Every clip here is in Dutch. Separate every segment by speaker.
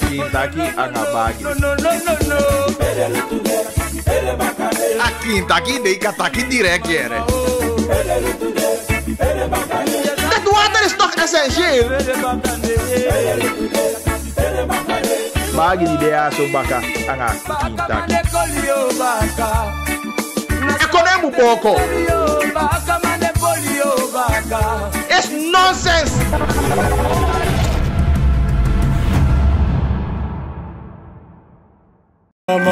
Speaker 1: Kintaki angabagi.
Speaker 2: A Kintaki dei kataki direct jere. Dat water is toch essentieel?
Speaker 1: Bagi di dea so baka anga Kintaki.
Speaker 2: Ekonemu boko. It's nonsense.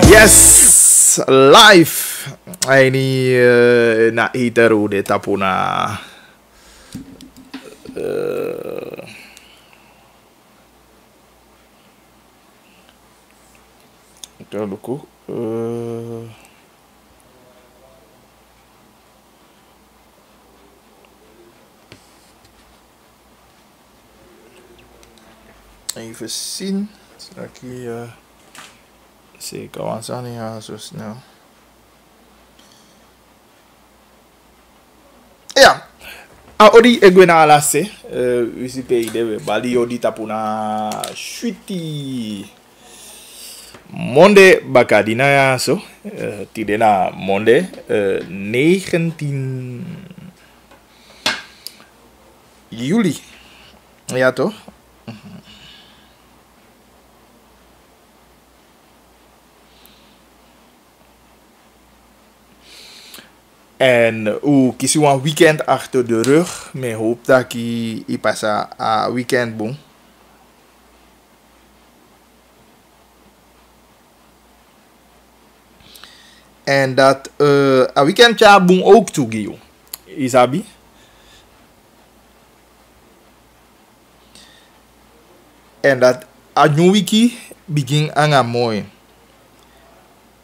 Speaker 1: Yes, live. Ini na iteru de tapuna. Terluku. Even zien. Lagi si kawasan ya so snel. Ja. Odi egwena alase. Wisi peide bali odi tapuna shwiti. Monde bakadina ya so. Tidena monde 19 juli. Ja toch? En kies een weekend achter de rug. Ik hoop dat ik pas een weekend boem. En dat een weekend ja boem ook toegeven. Isabi. En dat een nieuw wiki begin aan mooi.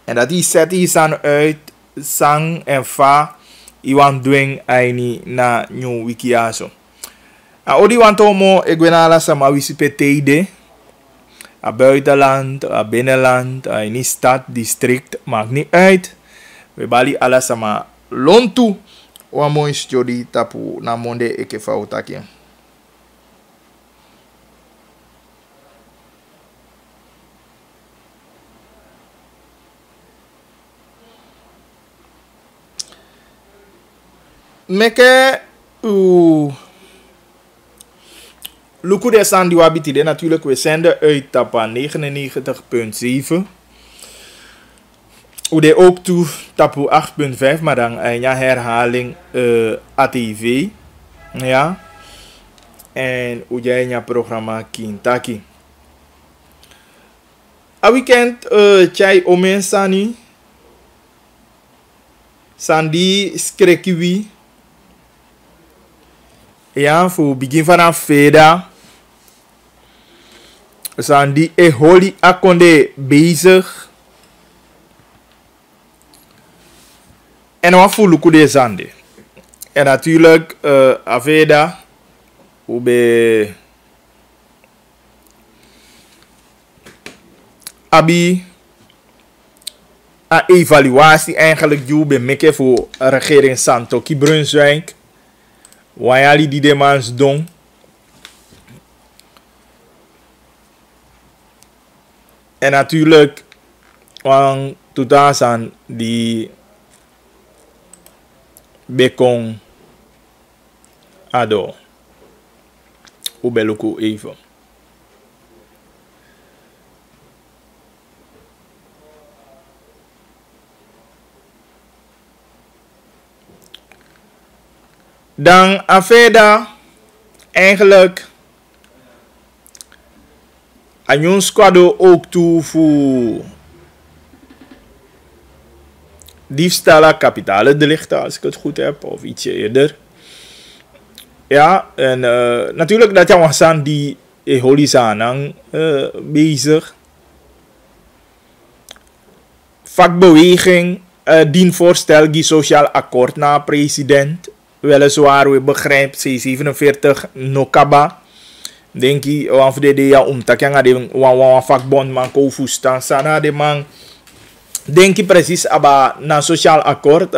Speaker 1: En dat die zet is aan uit. Sang en fa iwan doing aini na new wiki aso. Odi wantomo egwenala sama wisipetede. A buitenland, a binnenland, a in stad, district, maakt niet uit. We bali ala sama lontu. Wa mooi study tapu na monde eke fautaki. Meke Luku de Sandi Wabitide natuurlijk. We zenden uit Tapa 99.7. Hoe de ook toe Tapu 8.5. Maar dan een herhaling ATV. Ja. En hoe jij je programma Kintaki. A weekend chai omen sani. Sandi skrekiwi. Ja, voor begin vanaf veda. Zijn die holi akonde bezig. En wat voor luku de zande. En natuurlijk, aveda. Hoe be. Abi. Een evaluatie eigenlijk die we maken voor regering Santoki Brunswijk. Wajali die demans doen. En natuurlijk, want totaal die bekong ado. Ubeluku even. Dan afeda eigenlijk aan ons squado ook toe voor diefstallen, kapitaaldelichten als ik het goed heb of ietsje eerder. Ja, en natuurlijk dat je was aan die holisanang bezig. Vakbeweging dien voorstel die sociaal akkoord na president. Weliswaar, we begrijpen C47 Nokaba. Denk je, of de ja omtakanga de wan vakbond man kofu staan sana de man. Denk je precies aba na sociaal akkoord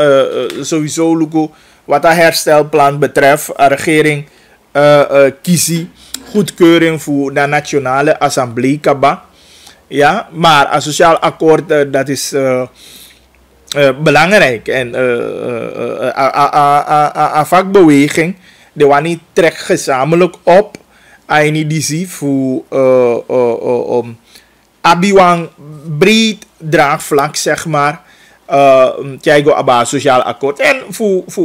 Speaker 1: sowieso luko wat dat herstelplan betreft, regering kiesie goedkeuring voor de Nationale Assemblée Kaba. Ja, maar een sociaal akkoord dat is belangrijk. En een vakbeweging, die wanneer trekt gezamenlijk op. En die zie voor abiwang breed draagvlak, zeg maar. Kijken op sociaal akkoord. En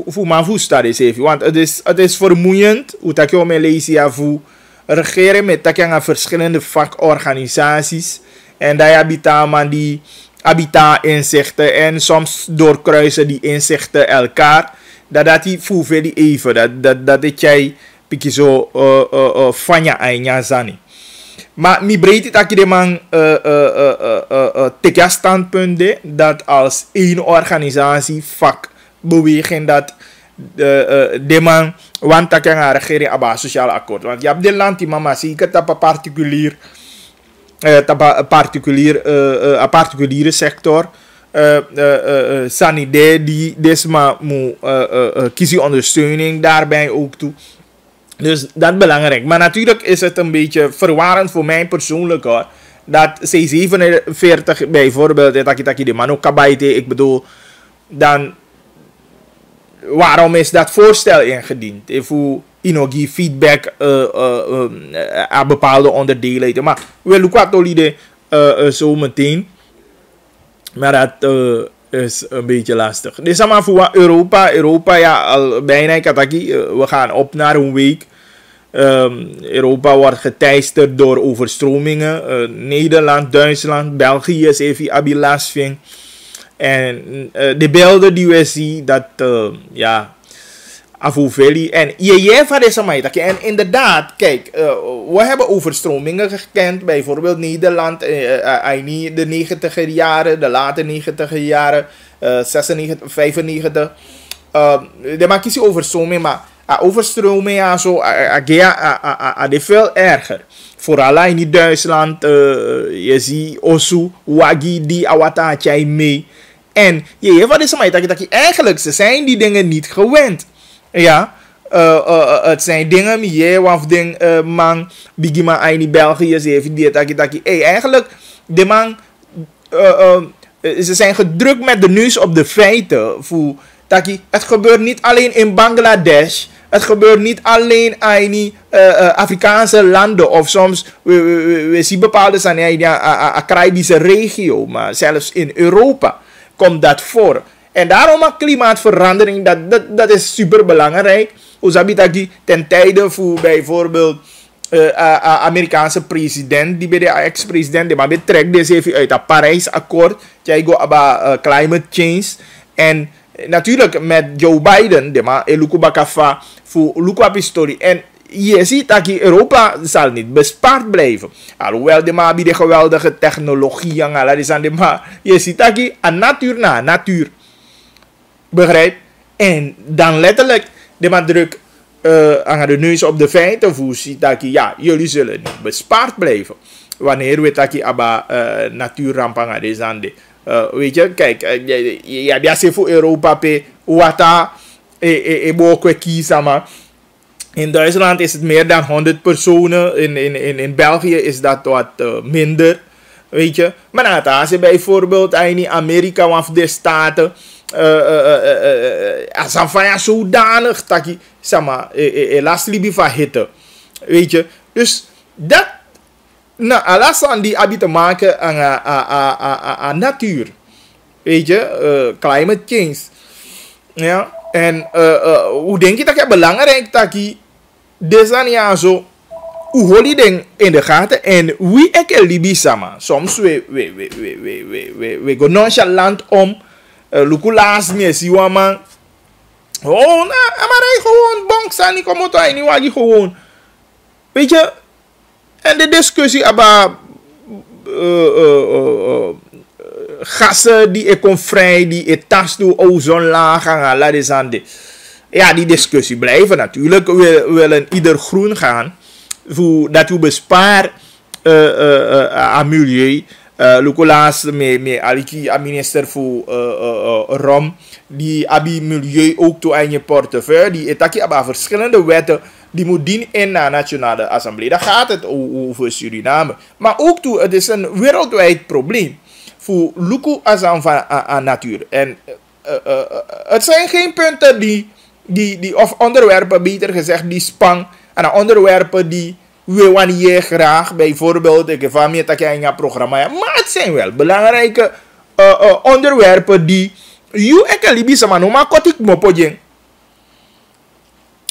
Speaker 1: voor mijn voestar is even. Want het is vermoeiend. Hoe dat je me lezen voor regeren met verschillende vakorganisaties. En daar habita man die inzichten. En soms doorkruisen die inzichten elkaar. Dat die voel die even. Dat jij pikje zo van je eigen zani. Maar mi breed het akkie de man teka standpunten dat als één organisatie vakbeweging dat de man want dat kan regering aba sociaal akkoord. Want je hebt de land die mama zie ik het op een particuliere sector. Sanide die desma moet kiezen ondersteuning daarbij ook toe. Dus dat is belangrijk. Maar natuurlijk is het een beetje verwarrend voor mij persoonlijk hoor. Dat C47 bijvoorbeeld, dat de man ook kabaite, ik bedoel, dan waarom is dat voorstel ingediend? Even inogi feedback aan bepaalde onderdelen. Maar we look wat olide zo meteen. Maar dat is een beetje lastig. Dit is allemaal voor Europa. Europa, ja, al bijna we gaan op naar een week. Europa wordt geteisterd door overstromingen. Nederland, Duitsland, België is even abilasving. En de beelden die we zien, dat ja, afuveli. En je van deze meid. En inderdaad, kijk, we hebben overstromingen gekend. Bijvoorbeeld Nederland, de 90er jaren, de late 90er jaren, 96, 95. De maak je overstroming, maar overstroming ja, zo, de veel erger. Vooral in Duitsland, je ziet Osu, Wagi, die awata jij mee. En je van deze meid, dat je eigenlijk, ze zijn die dingen niet gewend. Ja, het zijn dingen die of ding man bigima in België ze heeft die dat eigenlijk de man ze zijn gedrukt met de neus op de feiten voor dat het gebeurt niet alleen in Bangladesh, het gebeurt niet alleen in Afrikaanse landen of soms we zien bepaalde zijn in de Caribische regio, maar zelfs in Europa komt dat voor. En daarom is klimaatverandering, dat is super belangrijk. Uzabitaki ten tijde voor bijvoorbeeld Amerikaanse president, die bij de ex-president, die maar betrekt deze even uit het Parijsakkoord. Jij go about climate change. En natuurlijk met Joe Biden, die maar eluku bakafa voor luku historie. En je ziet dat Europa zal niet bespaard blijven. Alhoewel de maar bij de geweldige technologie en alles aan de maar. Je ziet dat aan natuur na natuur. Begrijp? En dan letterlijk de man druk aan de neus op de feiten voor ziet dat ja, jullie zullen niet bespaard blijven. Wanneer we dat aba natuurrampen aan deze handen. Weet je, kijk, ja, ze voor Europa pe wata maar. In Duitsland is het meer dan 100 personen. In België is dat wat minder. Weet je, maar als je bijvoorbeeld in Amerika of de Staten als van zodanig dat je last libi van hitte, weet je, dus dat nou alles aan die abi te maken aan natuur, weet je, climate change, ja, en hoe denk je dat het belangrijk dat je deze jaar zo hoe hol je ding in de gaten en wie ik libi sama soms we go nonchalant om lukulaas me siwa man gewoon maar gewoon bank staan niet komen uit niet wagi gewoon, weet je, en de discussie about gassen die ik kon vrij die het tas toe ozonlaag gaan laat is aan de ja die discussie blijven natuurlijk. We willen ieder groen gaan voor dat we bespaar aan milieu. Lukulaas met aliki minister voor Rom die abi milieu ook toe aan je portefeuille die etaki aba verschillende wetten die moet dienen in de Nationale Assemblée. Dan gaat het over Suriname. Maar ook toe, het is een wereldwijd probleem. Voor Luku Azam van natuur. En het zijn geen punten of onderwerpen, beter gezegd, die spang. En onderwerpen die we wanneer graag, bijvoorbeeld, ik heb meer dat je in je programma. Maar het zijn wel belangrijke onderwerpen die you ekalibi sama no ma kotik mo pojeng.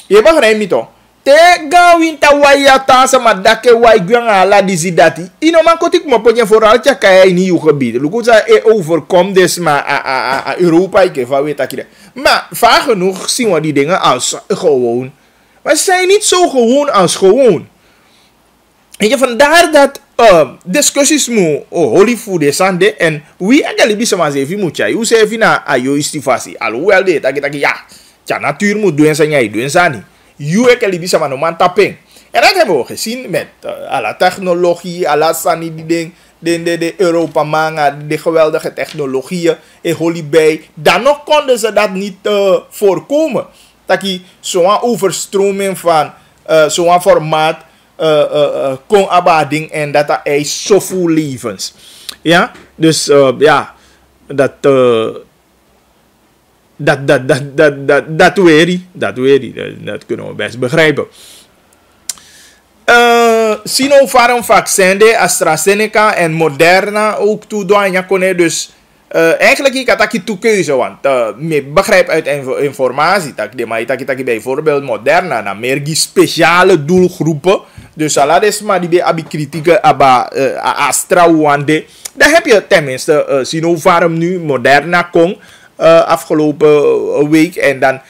Speaker 1: Je begrijpt niet toch? Te gawin ta wayata sama dake way gwang ala dizidati. Ino ma kotik mo pojeng vooral tja kaya in uw gebied. Lukuza overkomt dus maar Europa ik even weet dat. Maar vaak genoeg zien we die dingen als gewoon. Maar ze zijn niet zo gewoon als gewoon. En je vandaar dat discussies moet holy food is aan de en wie eigenlijk bisa maar even moet jij hoe ze na ayo istifasi alhoewel dit dat ja natuur moet doen zijn jij doen zijn niet you eigenlijk bisa maar normaal tapping en dat hebben we gezien met alle technologie alle sani die ding de Europa manga de geweldige technologieën en holy bij dan nog konden ze dat niet voorkomen dat je zo'n overstroming van zo'n formaat kon abading en dat is zoveel levens. Ja, dus ja, dat kunnen we best begrijpen. Sinopharm vaccin de AstraZeneca en Moderna ook toedoen. Ja, kon dus eigenlijk ik had ik toekeuze, want ik begrijp uit informatie dat bijvoorbeeld Moderna na meer die speciale doelgroepen. Dus alles maar die bij abi kritieke aba Astra wande. Dan heb je tenminste Sinopharm nu Moderna kon afgelopen week en dan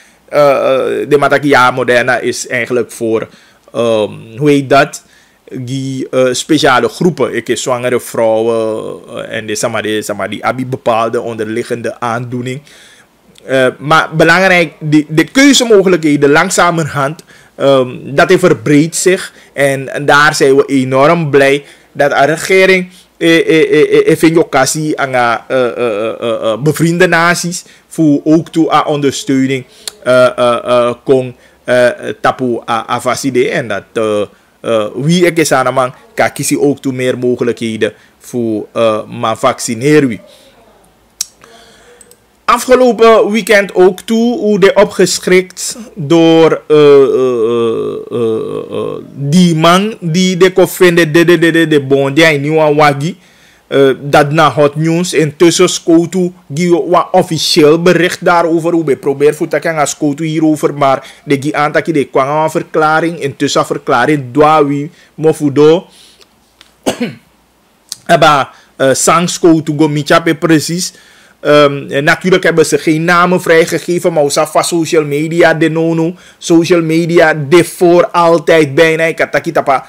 Speaker 1: de mataki ja Moderna is eigenlijk voor hoe heet dat? Die speciale groepen, ik zwangere vrouwen en die abi bepaalde onderliggende aandoening. Maar belangrijk, de keuzemogelijkheden langzamerhand, dat verbreedt zich. En daar zijn we enorm blij dat de regering in occasie aan bevriende naties voor ook toe aan ondersteuning kon tapu avaside en dat wie ik is aan man kan kiezen ook toe meer mogelijkheden voor maar vaccineren wie. Afgelopen weekend ook toe hoe de opgeschrikt door die man die de kon vinden de bondia in nieuwe wagi. Dat na hot news intussen Skotu die wat officieel bericht daarover hoe we proberen voor te gaan Skotu hierover maar de die aantak de kwam een verklaring intussen verklaring dwawi mofudo aba sang Skotu go michape precies. Natuurlijk hebben ze geen namen vrijgegeven, maar van social media de nono, social media de voor altijd bijna. Ik had kitapa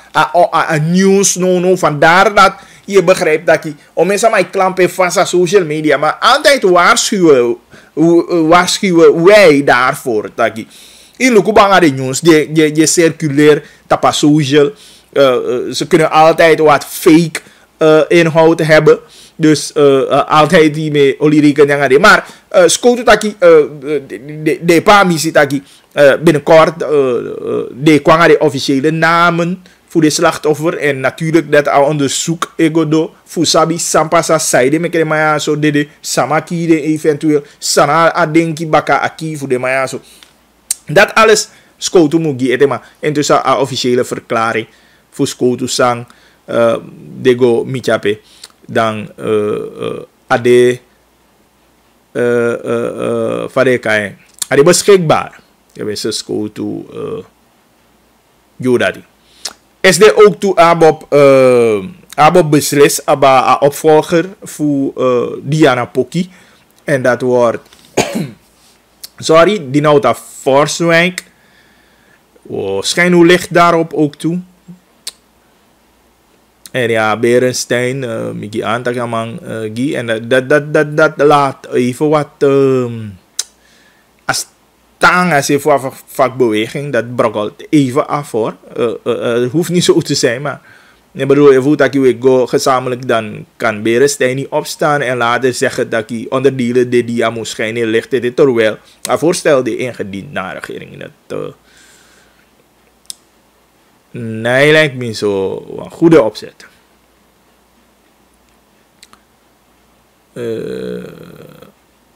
Speaker 1: nieuws nono, vandaar dat je begrijpt dat je om mensen maar klampen van social media, maar altijd waarschuwen wij daarvoor dat je in Lukubanga de nieuws je circuleert tapa social, ze kunnen altijd wat fake inhoud hebben. Dus altijd die met oliriken yang ada. Maar skotu taki de pamisi taki binnenkort de kwanga de officiële namen voor de slachtoffer en natuurlijk dat al onderzoek egodo voor sabi sampasa saide me kere maya so de samaki de eventueel sana adenki baka aki voor de maya so. Dat alles skotu mugi etema intussen a officiële verklaring voor skotu sang dego michape. Dan ade farekai ade beschikbaar. Je weet ze go to Jodadi. Is er ook toe abob beslis aba opvolger voor Diana Poki en dat wordt sorry Dinauta Forswijk. Schijn hoe ligt daarop ook toe. En ja, Berenstein, Miki Antakamang, Guy. En dat laat even wat als tang als even wat vakbeweging. Dat brokkelt even af hoor. Het hoeft niet zo te zijn, maar ik bedoel, je voelt dat je go gezamenlijk dan kan Berenstein niet opstaan en later zeggen dat je onderdelen die aan moet schijnen ligt. Terwijl een voorstel die ingediend naar de regering. Nee, lijkt me zo een goede opzet.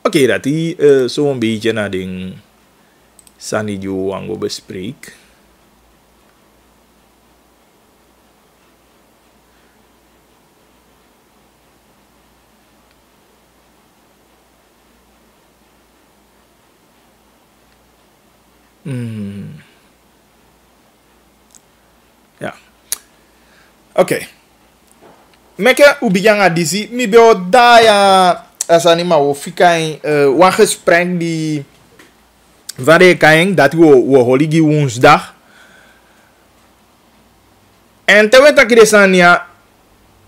Speaker 1: Oké, dat die zo'n beetje naar ding Sanidjo Wango bespreek. Ja. Oké. Meke ubiyang adisi mi beo da ya asani ma wo fikain wan gesprek die vare kain dat wo holigi woensdag. En te weta kidesania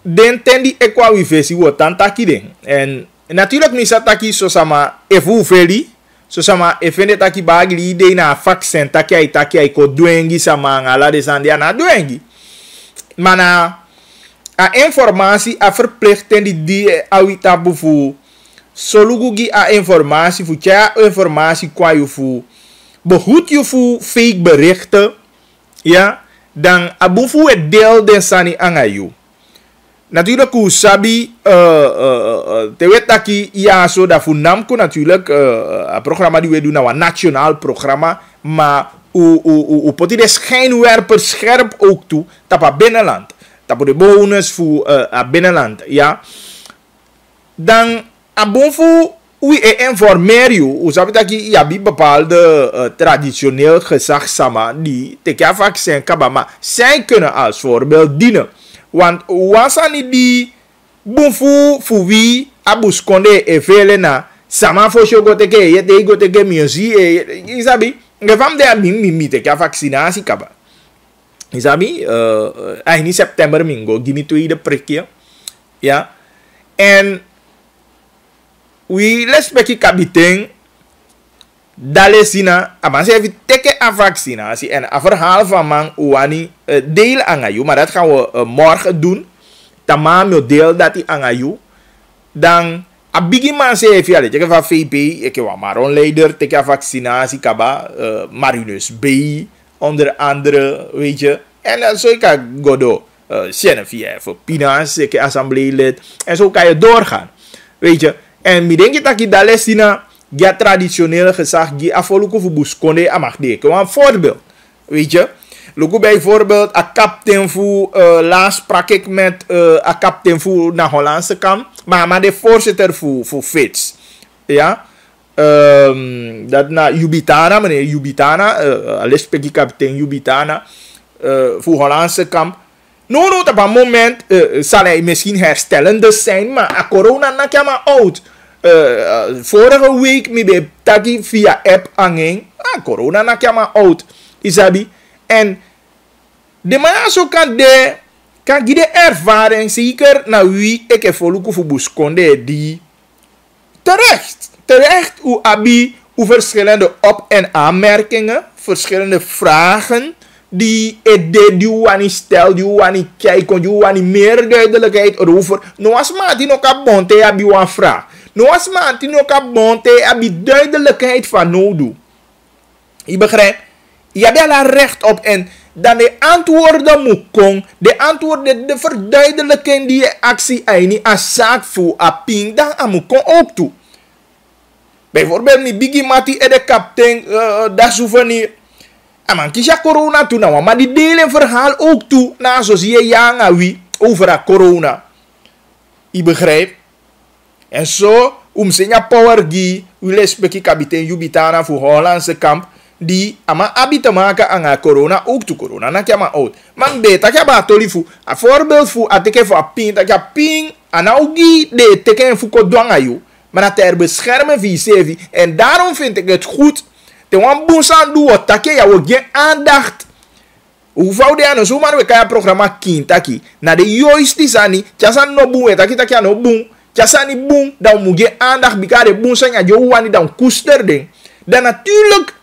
Speaker 1: den tendi ekwa wi fesi wo tantaki den. En natuurlijk mi sataki so sama efu feli. So sama efende taki bagli ide na vaccin taki ai ko duengi sama ngala de sandia na duengi. Mana a informatie a verplichting die awita bufu solugugi a informatie fu tja informatie kwa je fu behoed je fu fake berichten, ja, dan abufu het deel den sani angayu. Natuurlijk hoe sabi te weet dat ja zo dat voor namco natuurlijk een programma die we doen nou een nationaal programma, maar u pot de schijnwerper scherp ook toe dat binnenland. Dat de bonus voor binnenland, ja. Dan abonfu we informeer je, u sabi dat je bi bepaalde traditioneel gezag sama die te vaccin kabama, zij kunnen als voorbeeld dienen. Want wasani di bunfu fuwi abuskonde evelena sama fo shogo teke ye de go teke miyosi isabi ngefam de mi teke vaccinatie kaba isabi ini September mingo gimi tweede prikje ja en we respecti kabiteng dalesina amanse even teke a vaccinatie en a verhaal van man uani deel angayu, maar dat gaan we morgen doen. Tamam deel dat die angayu. Dan a bigi man se even ja, teke van VP, ik wa maron leider teke vaccinatie kaba Marinus B onder andere, weet je. En dan zo ik godo CNV voor Pinas, ik assembleelid en zo kan je doorgaan. Weet je. En mi denk dat ik dalesina ja traditionele gezag die afvoluku fu buskonde amagde. Een voorbeeld, weet je. Loku bijvoorbeeld a captain fu laatst sprak ik met a captain fu na Hollandse kant, maar de voorzitter fu FITS. Ja. Dat na Jubitana, meneer Jubitana, alles peki kapitein Jubitana fu Hollandse kamp. No, op een moment zal hij misschien herstellende zijn, maar a corona na kama oud. Vorige week mi be taki via app anging. Corona na kama out. Isabi. En de man zo kan de ervaring zeker na wie ik heb voluku fu buskonde die terecht u abi u verschillende op- en aanmerkingen, verschillende vragen die die wani stel, die wani kijken, die wani meer duidelijkheid erover. No as ma die nog kan bonte abi wan vraag. No as ma die nog kan bonte abi duidelijkheid van nodu. Je begrijpt? Je hebt daar recht op en dan de antwoorden moet komen, de antwoorden, de verduidelijking die je actie eini a zaak voor a ping, dan moet komen ook toe. Bijvoorbeeld mi bigi mati e de kaptein dat souvenir. Man kisha corona toe nou, maar die delen verhaal ook toe na zo zie je ja wie over a corona. Je begrijpt? En zo senya power gi wile speki kapitein Jubitana voor Hollandse kamp die ama abi te maken aan a corona ook toe corona na kama out. Man beta kya ba tolifu a voorbeeld fu ateke fu a ping dat ja ping anaugi de teken fu ko dwanga yu. Maar dat ter beschermen via CV. En daarom vind ik het goed. Te wan boensan doe wat take ja we geen aandacht. Hoe vouw de aan zomaar we kan programma kintaki. Na de juiste sani. Tjasan no boen etaki taki no boen. Tjasani boen. Dan moet je aandacht bika de boensan ja jo wani dan koester ding. Dan natuurlijk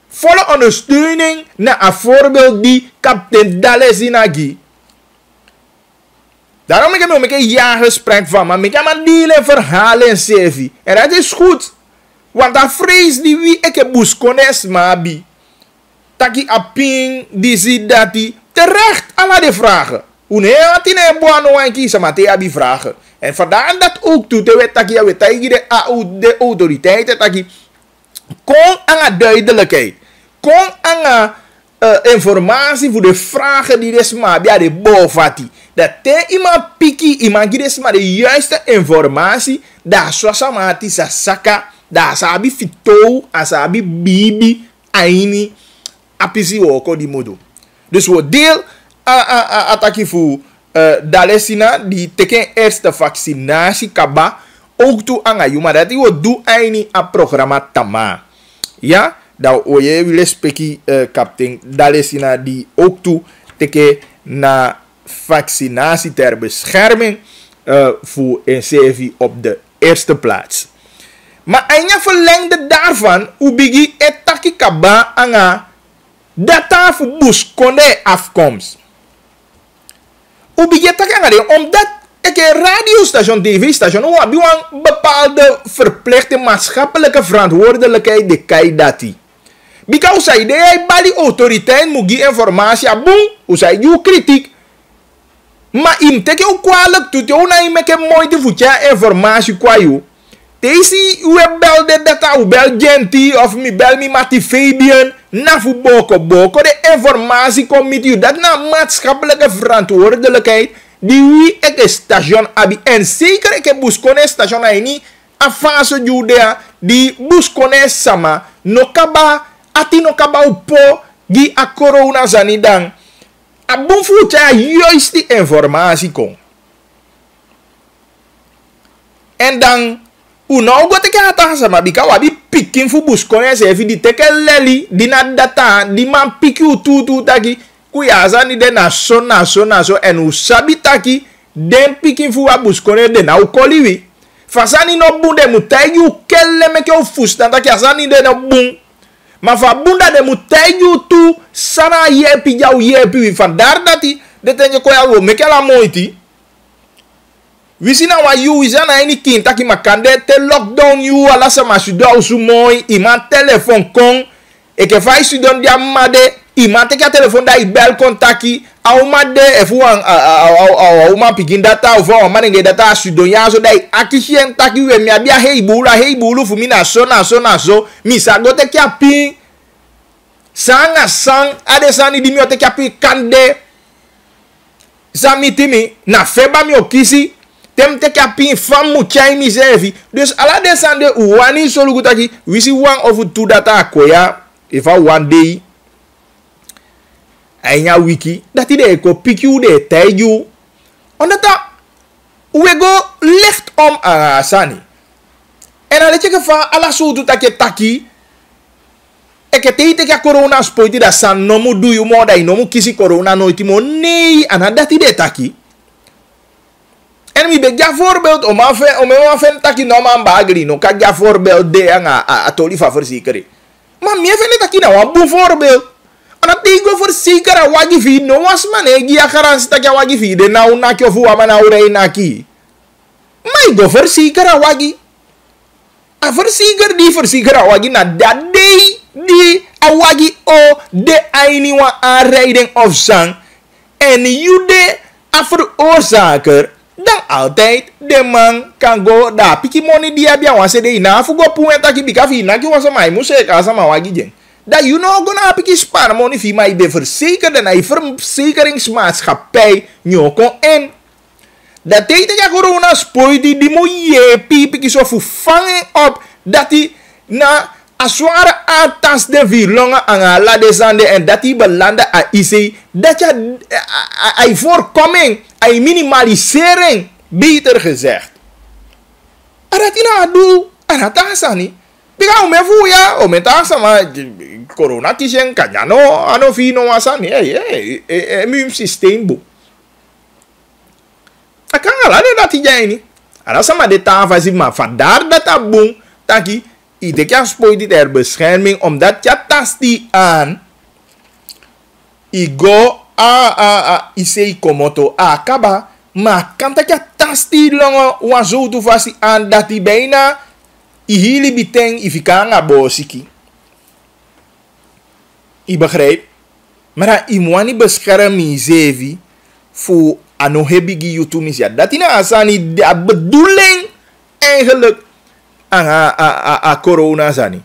Speaker 1: volle ondersteuning na een voorbeeld die kapitein Dalesinagi. Daarom heb ik een ja gesprek van, maar ik heb een delen verhalen en CV. En dat is goed. Want dat vrees die wie ik heb boeskones mabi. Taki aping, die zie dat die terecht alle de vragen. Hoe had je een boano en kiezen, maar te hebben vragen. En vandaar dat ook toe, te weten dat de autoriteiten, dat je kon aan duidelijkheid, kon aan informatie voor de vragen die des maar bij de bovati. Dat te iemand piki, iemand die des maar de juiste informatie, dat sosamati sa saka, dat sabi fito, asabi bibi, aini, apisi oko di modo. Dus we deel ataki voor dalesina die teken eerste vaccinatie kaba ook toe aan maar dat we doen aini a programma tama. Ja, dat we willen spreken kapitein dalesina die ook toe teken na vaccinatie ter bescherming voor een CV op de eerste plaats. Maar anya verlengde daarvan, hoe bigi etaki kaba anga data voor buskonde afkomst. Hoe bigi etaki anga omdat ik een radiostation, tv-station, hoe heb je een bepaalde verplichte maatschappelijke verantwoordelijkheid de kaidati. Because zij de bali autoriteit moet die informatie abon, hoe zij je kritiek. Maar im teke ook kwalijk toe, jou na im eke moeite voetje informatie kwa jou. Deze u bel de data, u bel Genti of mi bel mi Mati Fabian. Na fu boko de informatie komt met u. Dat na maatschappelijke verantwoordelijkheid. Die wie eke station abi. En zeker eke buskone station na ini. Afase judea. Die buskone sama. No kaba. Ati no kaba upo. Gi a corona zanidang. Abon futa juist die informatie kon. En dan nou go teke hata sama bika wabi pikin fu buskone se fi di teke leli di na data di man piki utu taki kuyaza ni de na so en usabi taki den pikin fu wa buskone de na ukoliwi fasani no bunde mutai u kelle meke u fusta taki asani de no bun maar van bunda de mutai tu sana yepi jau yepi vandaar dati de tenje koya wo meke la moiti. Wisina wa yu wisana ini kin taki makande te lockdown yu ala sama sudo usu moi iman telefon kong eke fai sudon dia made iman teke telefon da ibel kontaki au made efu au man pigin data au fa man nge data sudon ya so dai akishien taki we mi abia hei bulu fu mina so mi sa go teke api sanga sang ade sani di mi o teke api kande samitimi na feba mi okisi tem te kapin fam mu chai mi servi. Dus ala desande wani solugu taki wisi one of two data akoya if I one day anya wiki dat ide ko piku de tayu ondata we go licht om asani en ale cheke fa ala sudu taki eke te ka corona spoiti da san no mu du yu mo dai no mu kisi corona no itimo nei anada ide taki. En mi be ja voorbeeld om afen taki no man bagri no ka ja voorbeeld de anga atoli fa verzekeren. Maar mi even taki na wan bu voorbeeld. Ana tigo verzekeren wagi fi no was man e gia garantie taki wagi fi de na una kyo fu amana ure na ki. Mai go verzekeren wagi. A verzekeren wagi na dat day di awagi o de aini wa aanrijding of zang. En you de a veroorzaker. Dan altijd de man kan go da piki money dia bia wan se de ina fu go puwen taki bika fi na ki wan so mai muse ka sama wagi jeng. Da you know go na piki spar money fi mai de verzekerde na verzekeringsmaatschappij nyoko en dat deed ja corona spooi die mo je piki so fu vangen op dat die na a zware aantas de virlonga aan la desande en dat die belanden a IC dat ja ai voorkoming ai minimalisering beter gezegd. Aratina adu aratasa ni bika o me fu ya o me tasa ma corona kisen kanyano ano fino wasani immune systeem bu akanga la de dat jeni ara sama de tava zima vandaar dat abung taki ide kan spooi dit er bescherming omdat ja tasti aan igo isei komoto akaba ma kanta ja tasti longo wazo tu fasi aan dat die bijna ihili biteng ifikanga bosiki. I begrijp Maar imwani bescherming zevi voor anohebigi yutumisia. Dat is asani de bedoeling eigenlijk a corona zani.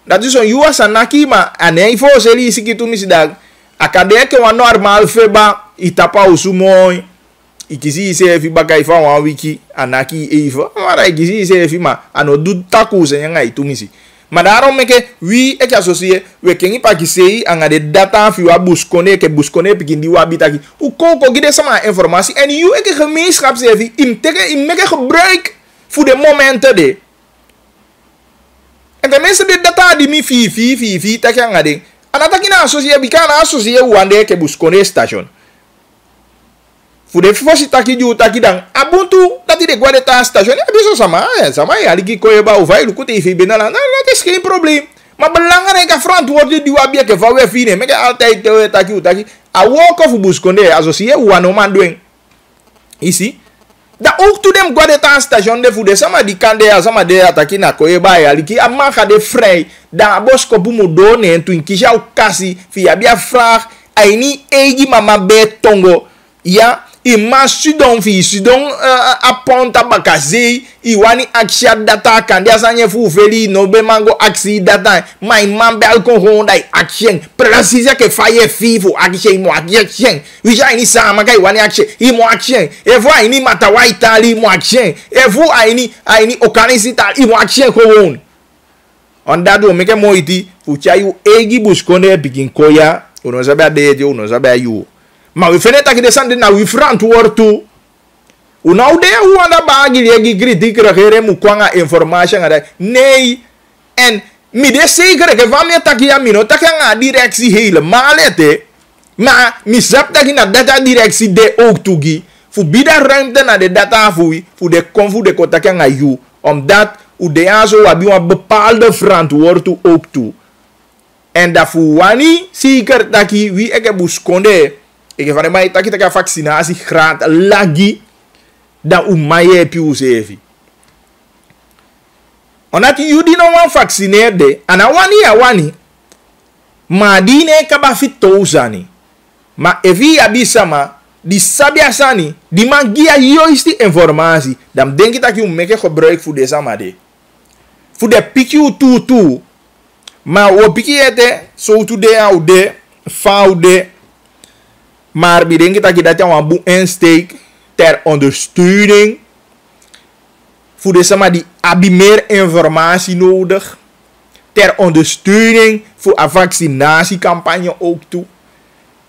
Speaker 1: Dat is een juwa sanaki maar anei voor seli sikitumisi dag. Akadeke wa normal feba itapa usumoi. Ikisi zevi bagai fa wa wiki anaki even. Maar ikisi zevi ma ano du taku zenyanga itumisi. Maar daarom meke wie ek associé we kengi pa kisei anga de data fi wa buskone ke buskone pikindi wa bitaki u ko gide sama informatie en you ek gemeenschap sevi im meke gebruik voor de momenten de en de mensen de data di mi fi tak anga de anataki na associé bikana associé wande ke buskone station voor de fosi taki ju taki dan abuntu dat de guarda ta station e biso sama ya liki ko ba uvai lu kuti fi benala dat is geen probleem maar belangrijk verantwoording die wa ke va we fine meke altijd taki a walk of buskonde associé wano man doen ici da ook to dem guarda ta station de voor de sama di kande sama de ataki na ko ba ya liki amaka de vrij da bosko bumo do ne tu inkisha ukasi fi abia vraag aini egi mama be tongo ya ima sudon fi sudon aponta bakaze iwani aksha data kandi asanye fu feli no be mango aksi data my man be alko honda action precise ke faye fifu action mo action wija ini sama kai wani action imo action evo ini mata wa itali mo action evo ini okanisi tal imo action ko won on dado meke mo iti fu chayu egi buskonde bikin koya uno sabe ade uno sabe ayu. Maar we vinden dat je descende naar we verantwoord toe. We nou de hoe aan de bagi die kritiek regeren moet kwanga informatie gaan. Nee. En mi de zeker que van me takia mino takia directie helemaal het. Maar mi zap dat je naar data directie de ook toegi. Voor bida ruimte naar de data voor de konfu de kotakia nga you. Omdat u de azo wabi een bepaalde verantwoord toe ook toe. En dat voor wani zeker dat je wie ik heb buskonde. Ik van mij dat je vaccinatie graad lagi da umaye piu zevi. Omdat jullie no wan vaccineerde ana wani ma dine kaba fitozani. Ma evi abisama di sabia sani di magia juiste informatie. Dan denk ik dat je meke gebruik voor deze amade. Voor de pikiu tu. Maar wo piki ete so to de oude faude. Maar ik denk dat je dat een boek insteekt ter ondersteuning. Voor de sama die hebben meer informatie nodig. Ter ondersteuning voor een vaccinatiecampagne ook toe.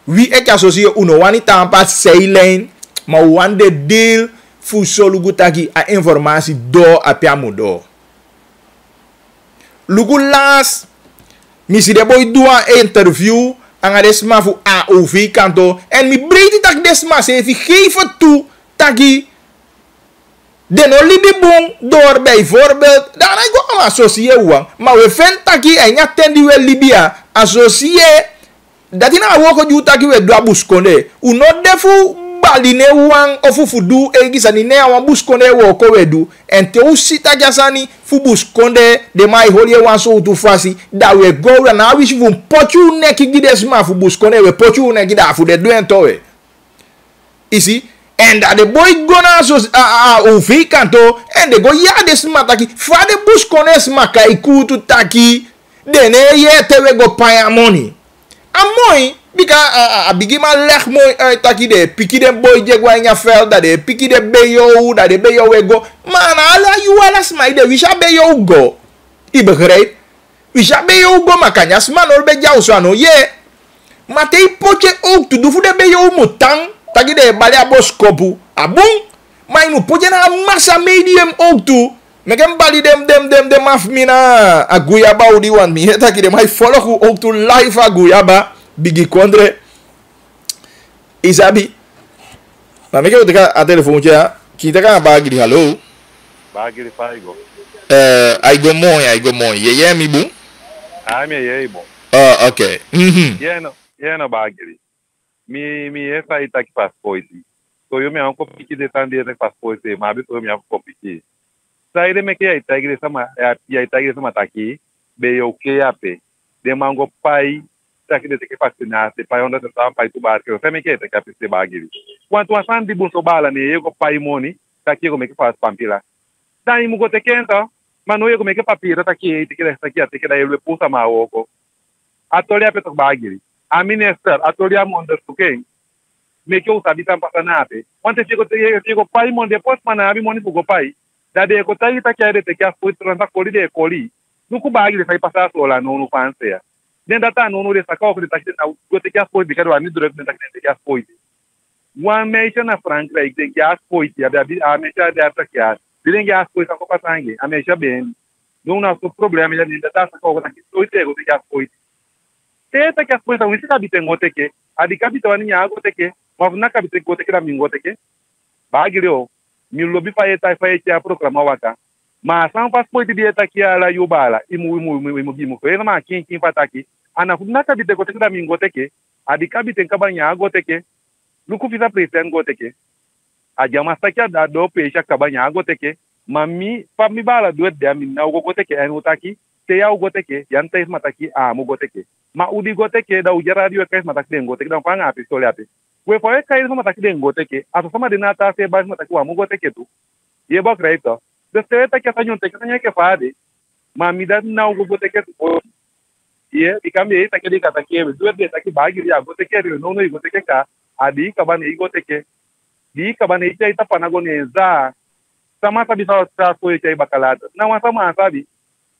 Speaker 1: Wie ik associeer uno wani tampas zijlijn. Maar wan de deel voor solugutaki a informatie door a piamo door. Lugu laas. Misi de boy doa interview. Anga desma fu AOV kanto. En mi breedte tak desma se fi geven toe. Taki. Den olibi boom door bijvoorbeeld. Dan ik go aan associëren wang. Maar we vinden taki en ja tendi we Libya. Associëren. Dat in a woko ju taki we doa buskonde. U no defu baline wang of fu du egi sani ne awan buskonde woko we du. En te u sita jasani fu buskonde de mai holie wan so tu fasi. Da we go na wish fu pochu neki gidesma fu buskonde we pochu neki da fu de duen towe. Isi. En dat de boy gona so uvi kanto. En de go ya desma taki. Fa de buskonde smaka ikutu taki. Dene ye te we go paya money. Amoy. Bika bigi ma leg mooi uit taki de piki de boy jegwa in je veld dat de piki de beyo dat de beyo we go man ala you ala smai de wisha beyo go I begrijp wisha beyo go makanya sman ol be jaw so ano ye matei poche ook tu du fu de beyo mutang taki de balia boskopu abung mai nu poche na massa medium ook tu meken bali dem afmina aguyaba udi wan mi taki de mai follow ook tu live aguyaba Bigi Kondre Isabi. Maar ik heb een telefoontje. Kita kan bagiri hallo.
Speaker 3: Bagiri faigo.
Speaker 1: Aigo mooi. Je mi bu?
Speaker 3: Mi ye bo.
Speaker 1: Okay.
Speaker 3: Ye no bagiri. Mi esa itaki paspoiti. So yo me anko piki de tande de paspoiti, ma bi to mi anko piki. Sai de me ke itagi sama taki be yo ke ape. De mango pai taki de teke fascinar, se pai onde tá pai tu bar que eu também quero que a peste bagiri. Quanto a sandi bom so bala ne eu pai moni, taki como é que faz pampila. Daí mu gote kento, mas não eu como é que papira taki que daí ele puxa maoko. Atolia petok bagiri. A minister atolia monda suken. Me que eu sabe tam pasanape. Quando chego pai mon depois manabi moni pugo pai. Dade ko tai taki ade teke a foi transacoli de coli. No bagiri sai passar sola no fansia. Dentro da no de sacar o de taki na gote que as foi de quero ani durante taki que as foi. Uma mecha na Frankrijk tem que as foi, a mecha de atacar. Direm que as coisas com sangue, a mecha bem. Não nosso problema já ainda tá sacar o taki foi tego de que as foi. Teta que as coisas não se cabe tem gote que, a de capitão ani água teke, mas na capitão gote que da mingo teke. Bagiri o mi lobby fa a proclamar waka. Mas são passport de eta aqui a la yubala, imu foi na quem fata aqui. Ana na capitão gote que da mingo teke, a de capitão cabanha gote que. Luku fiza present gote que. A jama aqui a do peixe cabanha gote que. Mami pa mi bala duet dia min na gote que anu taki, te ya gote que, yan tes mataki a mo gote que. Ma udi gote que da ujara radio kais mataki gote que da panga api stole we foi kais mataki gote que, ato sama de nata se bas mataki wa mo gote que tu. Ye ba kreito. De steta que tanyo te kanya que fade. Mami da na gote que tu. Ye ikambe ita que dika taki duet de taki bagi ya gote que no gote que ka. Adi kabane gote que. Di kabane ita panagoneza. Sama sabi sa foi que bakalada. Não sama sabi.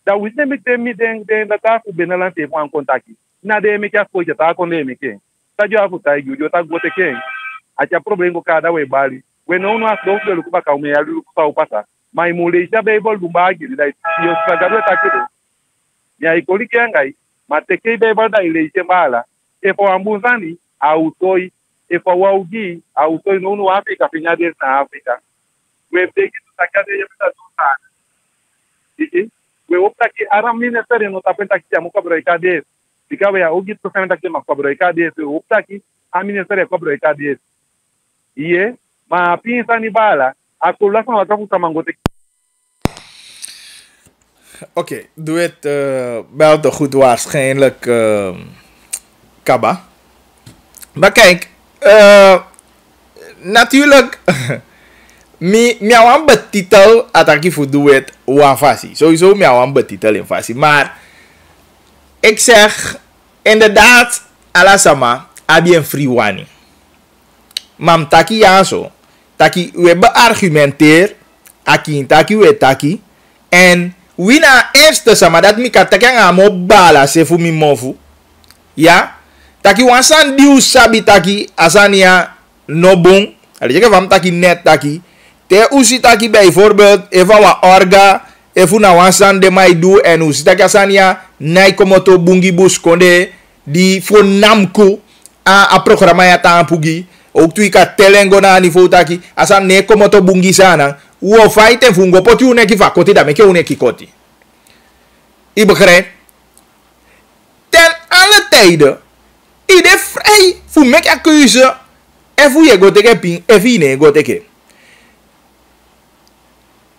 Speaker 3: Da wisne mi tem da ta ku benalante po an contaki. Na de me que as coisas tá com me que. Tá jo afu tá jo tá gote que. Acha problema com cada we bali. We não as do pelo ku baka o me alu ku pa passa. Mas mulher já bebol do bagi da eu sagaro tá aqui. E aí coli que angai. Mas te que bebol da ile bala. E for ambuzani autoi e for waugi autoi no África finha de na África. We take it to sakade ya pita tusa. Iti we opta ki aram minister no tapenta ki amu kabro ikade. Dikawe ya ogi to samenta ki makabro ikade we opta ki a minister kabro ikade. Iye ma pinsa ni bala akula sa wata futa mangote.
Speaker 1: Oké, doe het wel toch goed waarschijnlijk Kaba. Maar kijk, natuurlijk miauw betitel ataki voor doe het wafasi. Sowieso miauw betitel in fasi. Maar ik zeg inderdaad alasama abi een free wani. Mam taki yaso. Taki we beargumenteer aki taki we taki en wina eerste sama dat mi kataki ngamo bala se fu mi mofu. Ja? Taki wansan diu sabi taki asania no bon. Alije vam taki net taki. Te usi taki bijvoorbeeld even wa orga even na wansan de mai do en usi taki asania nai komoto bungi bus konde di fo namko a programa ya tampugi. Ook tu ika telengo na niveau taki asan ne komoto bungi sana. Wo fighten fungo poti uneki fakoti da meke uneki koti. I begrijpt? Ten alle tijden ieder vrij voor make a keuze en voor je go teke ping en voor je go teke.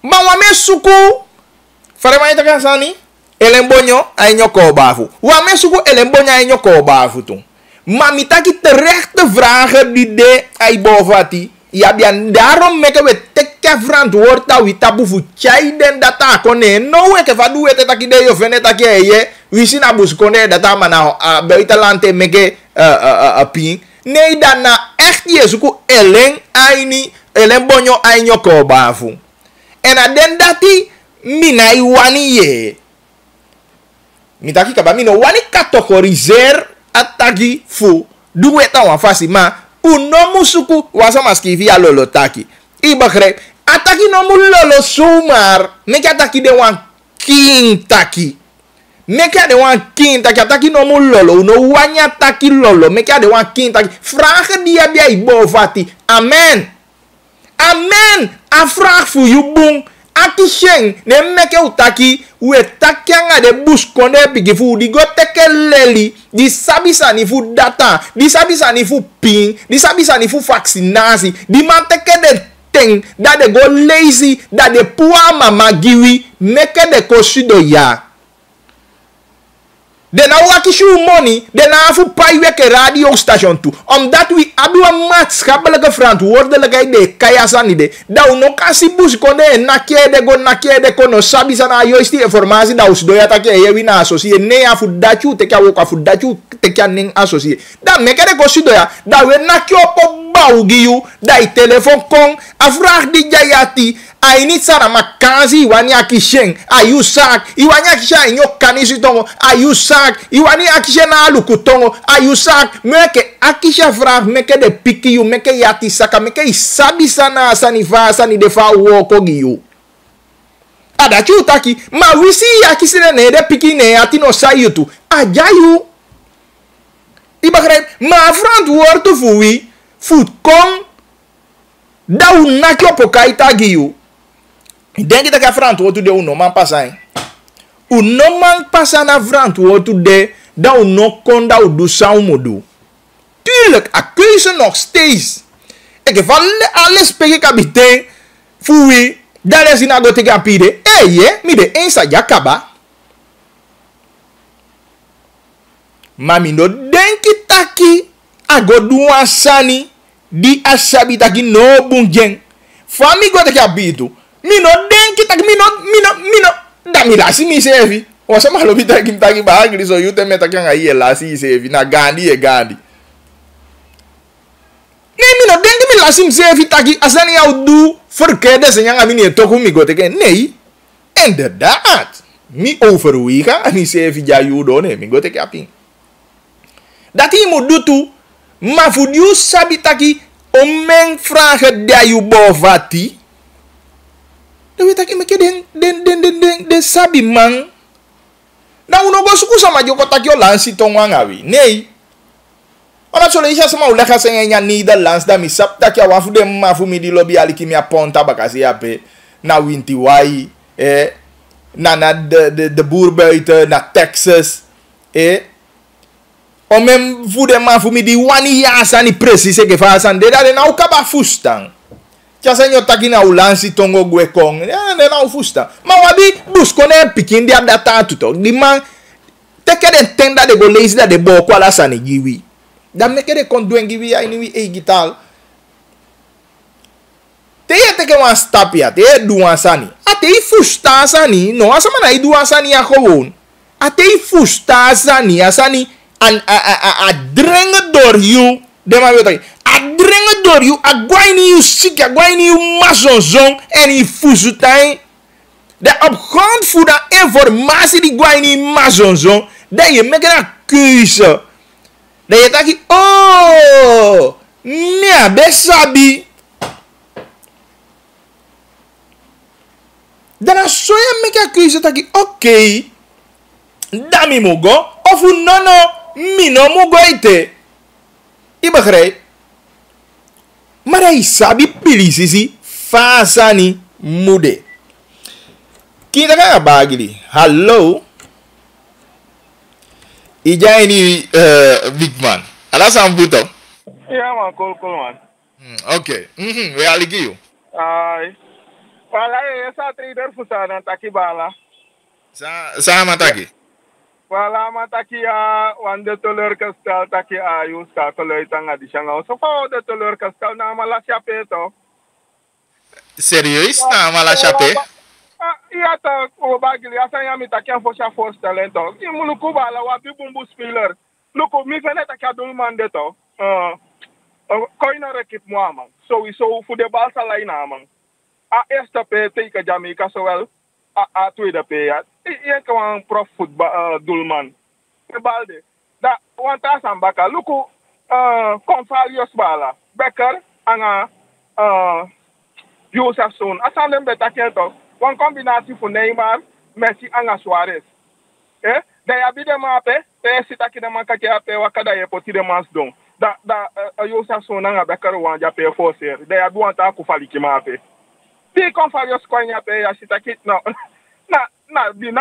Speaker 1: Maar wat me suku farema ita kasani elembonyo ainyo ko bafu. Wat me suku elembonyo ainyo ko bafu tu. Maar mitaki terechte vragen die de ai bovati. Ja, bian daarom meke we teke verantwoord dat we tabu fu chai den data kone no we ke fadu we taki de yo fene taki ye we sin abus kone data mana beita lante meke ping nee dan na echt yesuku eleng aini elen bonyo ainyo ko bafu en aden dati mina iwani ye mitaki kaba mino wani categoriser ataki fu duwe ta wan fasi ma uno musuku wasa maskivi alolo taki. I begrijp. Ataki no mu lolo sumar. Neki ataki de wan king taki. Neki de wan king taki. Ataki no mu lolo. Uno wanya taki lolo. Neki de wan king taki. Vragen die abia ibovati. Amen. Amen. A vraag voor you boom. Aki sheng. Ne meke utaki. We taki anga de bus konde pigi fu. Di go teke leli. Di sabisa ni fu data. Di sabisa ni fu ping. Di sabisa ni fu vaksinasi. Di man teke de thing. Dat de go lazy. Dat de puama magiwi. Meke de koshido ya. De na waki shoe money, de na afu pai weke radio station toe. Omdat we hebben een maatschappelijke verantwoordelijkheid de kaya de. Da uno kasi bus konde nakie de kono sabi sana yoisti informatie da us doya take ye wina associé ne afu dachu te kya woka fu dachu te kya ning associé. Da mekere ko si doya da we nakio po baugiu da I telefoon kon afrag di jayati. I need sana makanzi iwani akisheng ayu sak iwani akisha inyo kanisi tongo ayu sak iwani akisha na aluku tongo ayu sak meke akisha vrag meke de piki yu meke yati saka meke isabi sana sani va sani defa woko giyu ada taki ma wisi akisine ne de piki ne yati no sayutu ajayu ibagre ma front word to fui food kon da unakyo pokaita giyu. Ik denk dat ik afrant wordt de uno man passa. Uno man passa na afrant wordt de dat uno kon dat u do saumodu. Tuurlijk, a keuze nog steeds. Ik heb alle speke kapitein fui dat is in agote kapide. Je, mi de eens dat jakaba. Mami no denki taki agodu asani di asabi taki no bunjeng. Fami go te kapitu. Mino denki tak mino da mi lasi mi sevi o sama lo bita kim taki ba agri so yute meta kan ayi lasi sevi na gandi e gandi ne mino denki mi lasi mi sevi taki asani au du verkeerde se nyanga mini toku mi gote ken nee inderdaad mi overwega ani sevi ja judo ne mi gote kaping dat hij moet doen toe maar voor die sabi taki o men vragen da you bovati. De weet ik meke den sabi man. Na uno go suku sama joko takio lansi tongwanga wi. Nee. Ona chole isha sama ulega sengenya Nederlands da mi sap takia wafu de mafu mi di lobby aliki mi aponta bakasi ape na winti wai na de boer buiten na Texas o mem fu de mafu mi di wani yasa ni precies ke fa san de da na ukaba fustang. Tja senyo taki na ulansi tongo gwe kong. Ja, ne na ufusta. Ma wabi busko ne pikin di abdata tuto. Di man teke de tenda de go lazy da de bo kwa la sani giwi. Da meke de konduen giwi ya iniwi gital. Te ye teke wan stap ya. Te ye duwan sani. A te i fusta sani. No, asama na i duwan sani ya gewoon. A te i fusta sani. Asani a drenge door you. De ma weet adrengen door you, agwaini you sick, agwaini you masonzong en die fuzutai. De op grond van de informatie die gwaini masonzong, dat je maakt een keuze. Dat je taki, oh, nee, besabi. Dan zo je maakt een keuze taki, oké, dami mugo, of no, mino mugo ite. Je begrijpt? Maar hij sabi pilisisi fasani mude. Kita kan bagili. Hallo. Ija ini big man. Ala sambuto.
Speaker 3: Ja man, cool man.
Speaker 1: Okay. We aligi you.
Speaker 3: Ai. Wala sa trader fusana taki bala.
Speaker 1: Sa mataki.
Speaker 3: Wala mataki wande teleurgesteld taki ayu ska koluitang adisanga. So fa de teleurgesteld na mala chape to.
Speaker 1: Serieus? Na mala chape?
Speaker 3: Ja ta o bagili asa ya mi taki fo cha force talento. Ki muluku bala wa bi bumbu spiller. Luko mi fene taki adul mande to. Koina rekip mo man. So we so fu de balsa line man. A eerste pe teken Jamaica zowel a tweede pe ja. Je kan een prof voetbal doelman. Balde. Da want asan baka luku Convalius bala. Becker anga Josefson. Asan dem beta kento. One combinatie voor Neymar, Messi anga Suarez. Da ya bide mape, pe sita ki de man kake pe wakada ye poti de mans don. Da Josefson anga Becker wan ja pe forcer. Da ya bi want a kufali ki mape. Die Convalius kwanya pe ya sita ki no. Die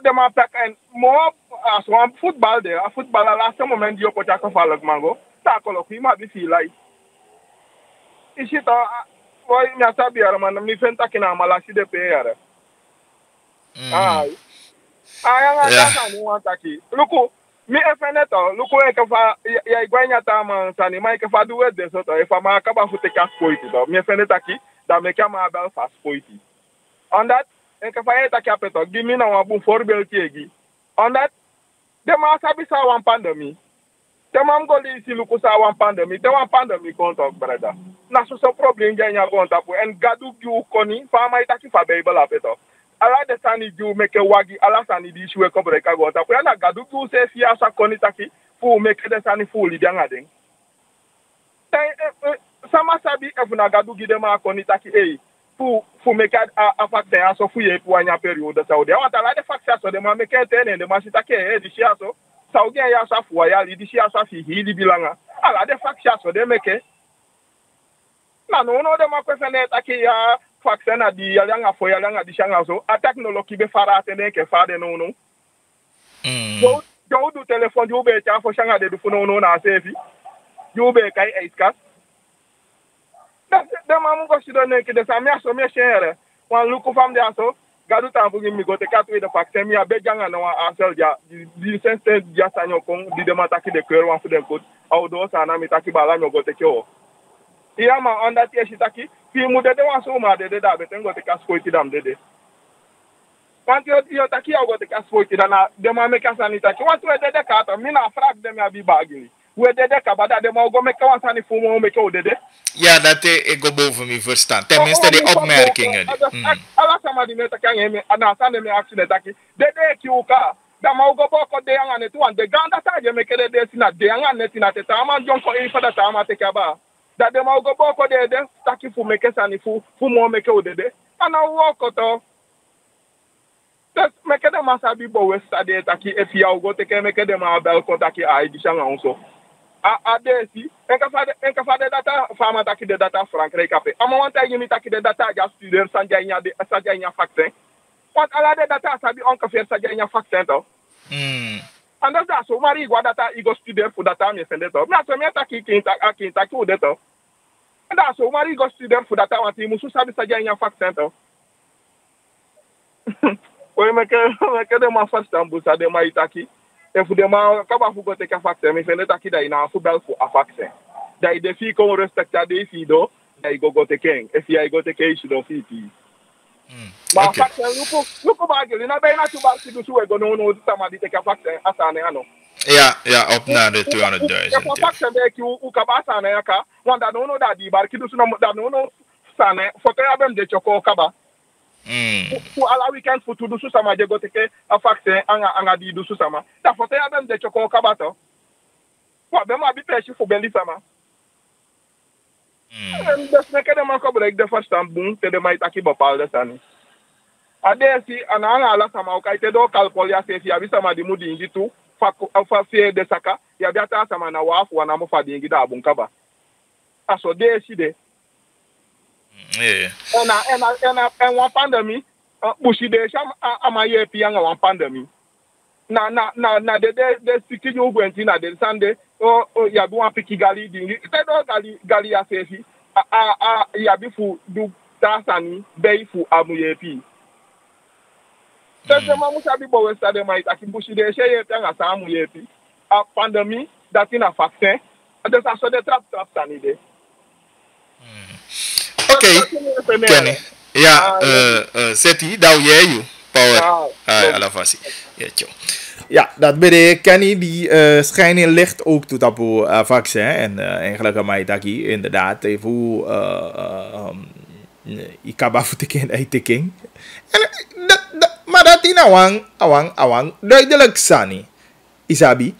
Speaker 3: de man pek en more as one football there. A footballer last moment die op het gevallen mango. Takolo ki ma bi feel like. Is it boy mi asabi ara man mi fenta ki na mala si de pe ara.
Speaker 4: Aya ngata ni wantaki. Luku mi efeneto, luku e kafa ya igwanya tama sani mai kafa duwe de soto e fa ma kaba fute ka spoiti do. Mi efenetaki da me kama bel fa spoiti. On that en kafa e taki apeto gimi na wabu voorbeeld egi. On that de ma sabi sa wan pandemi. De mam go li si luku sa wan pandemi. De wan pandemi kontok brother. Na so problem ganya kontapu en gadu giu koni fa ma itaki fa bible apeto. Ala de sani ju meke wagi ala sani di shwe ko breka go ta ko na gadu ku se fi asa koni taki fu meke de sani fu li bianga den sama sabi efu na gadu gide ma koni taki fu meke a fakte aso fu ye pu anya period sa o de wa ta la de fakte aso de ma meke tene de ma sitake di shi aso sa o gen ya sa fu ya li di shi aso fi hi di bilanga ala de fakte aso de meke na no de ma kwefene taki ya faksena di yalanga fo yalanga di shanga so a technology be fara tene ke fade no no do du telephone ju be ta fo shanga de du fo no na sefi ju be kai iskas de mamu ko sido ne ke de sa mi aso me shere wan luku fam de aso gadu ta fu mi go te katwe de faksena mi abe janga no asel ja di sense dia sanyo kon di de mataki de kwer wan fu de ko au do sa na mi taki bala nyo go te ko iya ma onda tie shitaki fi mu dede wan so ma dede da beten go te kaskoiti dam dede wanti yo taki go te kaskoiti dana de ma me kasani taki wanti we dede ka to mi na frag de me abi bagili we dede ka bada de ma go me ka wansani fu mo me ko dede
Speaker 1: ja dat ik go boven mijn verstand tenminste die opmerkingen
Speaker 4: ala sama di me taki ngeme ana sane me accident taki dede ki uka da ma go boko de anga ne tu an de ganda ta je me kede de sina de anga ne tina te ta ma jon ko e fada ta ma te ka ba da de ma go boko de taki fu meke sani fu mo meke odede ana woko to des meke de ma sabi bo we stade taki e fi go te ke meke de ma bel ko taki ai di shanga onso a desi en ka fade data fama taki de data frank rekape ama wanta yimi taki de data ja student sanja nya vaccin wat ala de data sabi on ka fer sanja nya vaccin to and that's so mari gwa data igo student fu data me sende to na so me taki taki o de to and that's so mari go student fu data wanti musu sabi saja nya vaccin to o me ke de ma first time bu sa de ma itaki e fu de ma ka ba fu go te ka vaccin me sende taki da ina fu bel fu a vaccin da i de fi ko respecta de fi do da i go te ken e fi I go te ke shi do fi ti ma vaccin luko ba gele na be na tu ba si du su e go no sama di te ka vaccin asane ano
Speaker 1: ja, op naar de 200.000.
Speaker 4: Ja, vaccin be ki u ka ba asane ya ka wanda no da di bar ki du su no da no sane foto ya bem de choko ka ba fu ala weekend fu tu du su sama je go te ke a vaccin anga di du su sama da foto ya bem de choko ka ba to wa be ma bi pe shi fu beli sama des ne ke de man ko break de first time boom te de mai taki ba pal de sani adesi ana ala sama o kai te do kalpol ya se fi abi sama di mudi ndi tu fa fie de saka ya biata sama na wafu wana mo fa di ngi da bun kaba aso de si de en one pandemic bushi de sham amaye pi anga one pandemic na de sikiji ugwenti na de sande o ya bi wan piki gali di ngi te do gali ya se fi ya bi fu du tasani be fu amuye pi Tese ma musa bi bo we stade mai taki bushi de sheye tanga samu yepi a pandemi dati na vaccin de sa so de trap sani de
Speaker 1: okay Kenny ja seti daw yeyu power ala fasi ja dat bede Kenny die schijnen licht ook toe tapu vaccin en eigenlijk aan mij taki inderdaad even ikaba futiken ay tiking maar dat in awang duidelijk sani isabi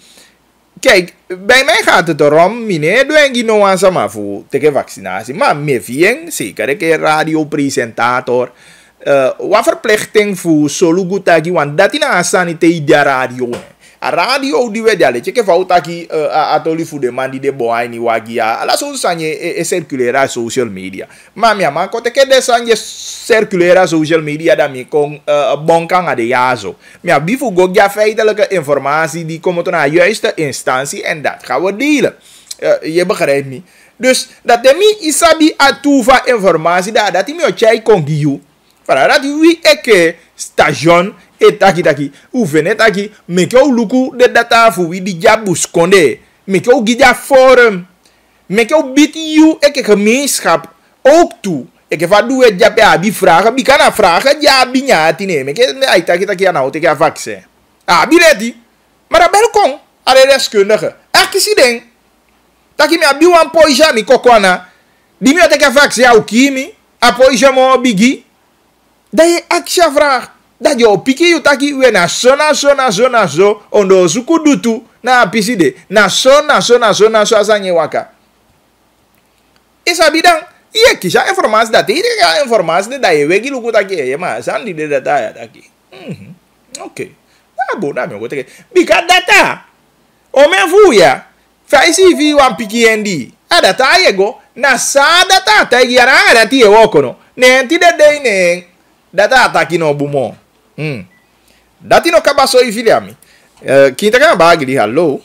Speaker 1: kijk bij mij gaat het erom meneer doengi no aan sama fu teke vaccinatie maar me vien zeker ik radiopresentator wat verplichting fu solugutagi want dat in asani te ida radio a radio di wedale che fout aki atoli fu de mandi de boy ni wagia ala so sanye e circulera social media ma mia ma ko te ke de sanye circulera social media da mi kon bonkanga de yazo mia bifu go ja feitelijke informatie die komt naar juiste instantie en dat gaan we delen je begrijpt me dus dat de mi isabi atuva informatie dat mi o chai kon giu para dat wi eke station Taki, u vene taki, meke u luku de data fu wi di jabus konde. Meke u gija forum. Meke u bit you eke gemeenschap ook toe. Eke va doe het jabe abi vragen, bi kana vragen, ja bi nyati ne. Meke ai taki ana teke a vaccin. Abi ready. Maar dat ben kon, are deskundige. Akisi ding. Taki me abi wan poija mi kokwana. Di mi teke a vaccin au kimi, a poija mo bigi. Dat je aksja vraag. Dat je op piki je taki we na zo ondo suku dutu na apiside na so asanye waka. Isa bidang iya kisha informasi dat ide informasi da ye wegi luku taki ye ma sandi de data ya taki. Okay. Na bo na me go take. Bika data. O me fuya. Faisi vi wan piki endi. A data ye go na sa data ta yara dati e wokono. Ne ti de ne data ataki no bumo. Dati no kabaso i filiami. Kinta kana bagili hallo.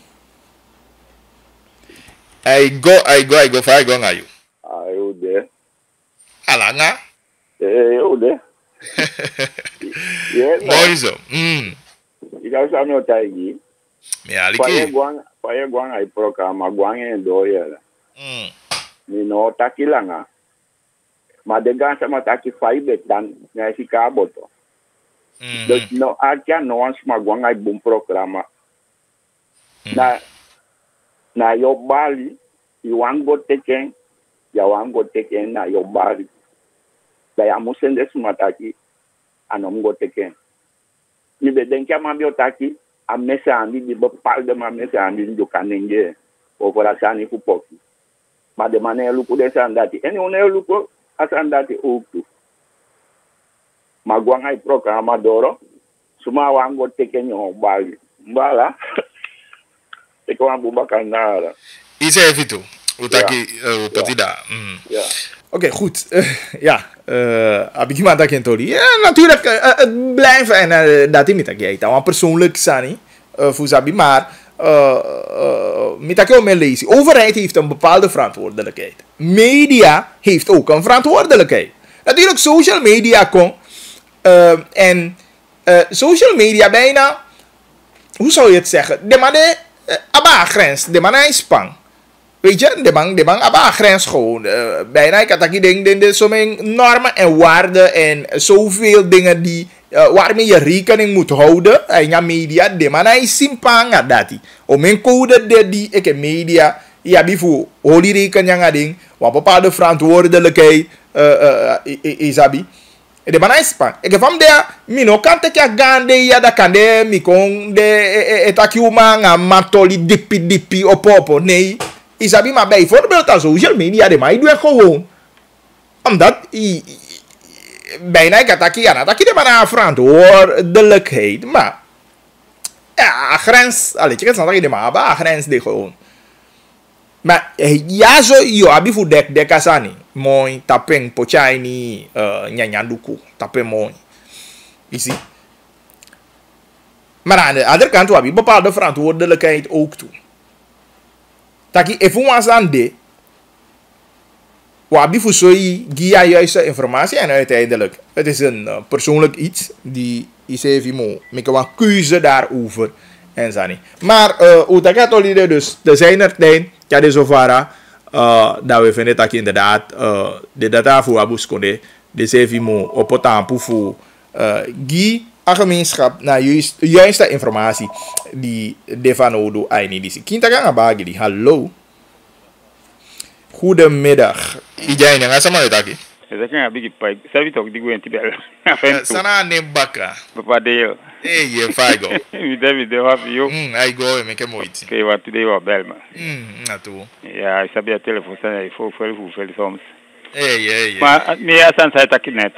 Speaker 1: I go fire go ngayu.
Speaker 5: Ayo de.
Speaker 1: Alanga.
Speaker 5: Yo de. Yes.
Speaker 1: Moizo.
Speaker 5: Ika sami otaigi.
Speaker 1: Me aliki.
Speaker 5: Paye gwang ai programa gwang en do yela. Ni no takilanga. Ma de gansa mataki faibe tan na fika boto. Dus no akia no ans magwang ai bom programa. Na yo bali i wango teken ya wango teken na yo bali. Da ya musende sumataki anomgo teken. Ni be denkia mambio taki a mesa andi di bepal de ma mesa andi njo kanenge operasani kupoki. Ma de mane luku de sandati. Eni one luku asandati uktu. Magwang ai programa doro. Suma wango teken yo bali. Mbala. Teko ambu bakanara.
Speaker 1: Ise evito. Utaki potida.
Speaker 5: Ja.
Speaker 1: Oké, goed. Heb ik iemand dat kent Tori? Ja, natuurlijk. Het blijft en dat is niet dat je het aan persoonlijk sani. Fusabi, maar met ook mijn lezen. Overheid heeft een bepaalde verantwoordelijkheid. Media heeft ook een verantwoordelijkheid. Natuurlijk, social media komt en social media bijna, hoe zou je het zeggen? De man aba grens, de man is spang. Weet je, de bang aba grens gewoon. Bijna, ik had ik denk dat zo'n normen en waarden en zoveel dingen die waarmee je rekening moet houden. En ja, media, de man is simpang dat. Om een code die ik media, ja, bijvoorbeeld, holy rekening ding, wat bepaalde verantwoordelijkheid is abi. De man is spang. Ik heb hem daar, mino kan te gande ja da kan de mikong de etakiuma nga matoli dipi opopo. Nee. Isabi maar bijvoorbeeld als social media de mij doen gewoon. Omdat bijna ik had de maar verantwoordelijkheid. Maar ja, grens, alle je kan zeggen de maar grens de gewoon. Maar ja zo yo abi fu dek asani. Mooi tapeng pochaini nyanyanduku tapen mooi. Isi. Maar aan de andere kant heb je bepaalde verantwoordelijkheid ook toe. Taki even was aan de wabi fusoi gia juiste informatie en uiteindelijk het is een persoonlijk iets die is even mo make een keuze daarover en zo niet. Maar hoe dat gaat al dus er zijn er tijd ja de zovara dat we vinden dat inderdaad de data voor abuskonde de even mo op het tempo voor gi a gemeenschap naar juiste informatie die Devanodo aini disi. Kinta gaan bagili. Hallo. Goedemiddag. Iedereen, nga sama taki.
Speaker 6: Esa kan bigi pai. Sabi tok digu enti bel.
Speaker 1: Sana ne baka.
Speaker 6: Papa de.
Speaker 1: Je faigo.
Speaker 6: Mi David de have you.
Speaker 1: I go me ke moiti.
Speaker 6: Ke wat today wa belma.
Speaker 1: Natu.
Speaker 6: Ja, sabi a telefoon sana ifo fel soms.
Speaker 1: Maar
Speaker 6: me asan sa takinet.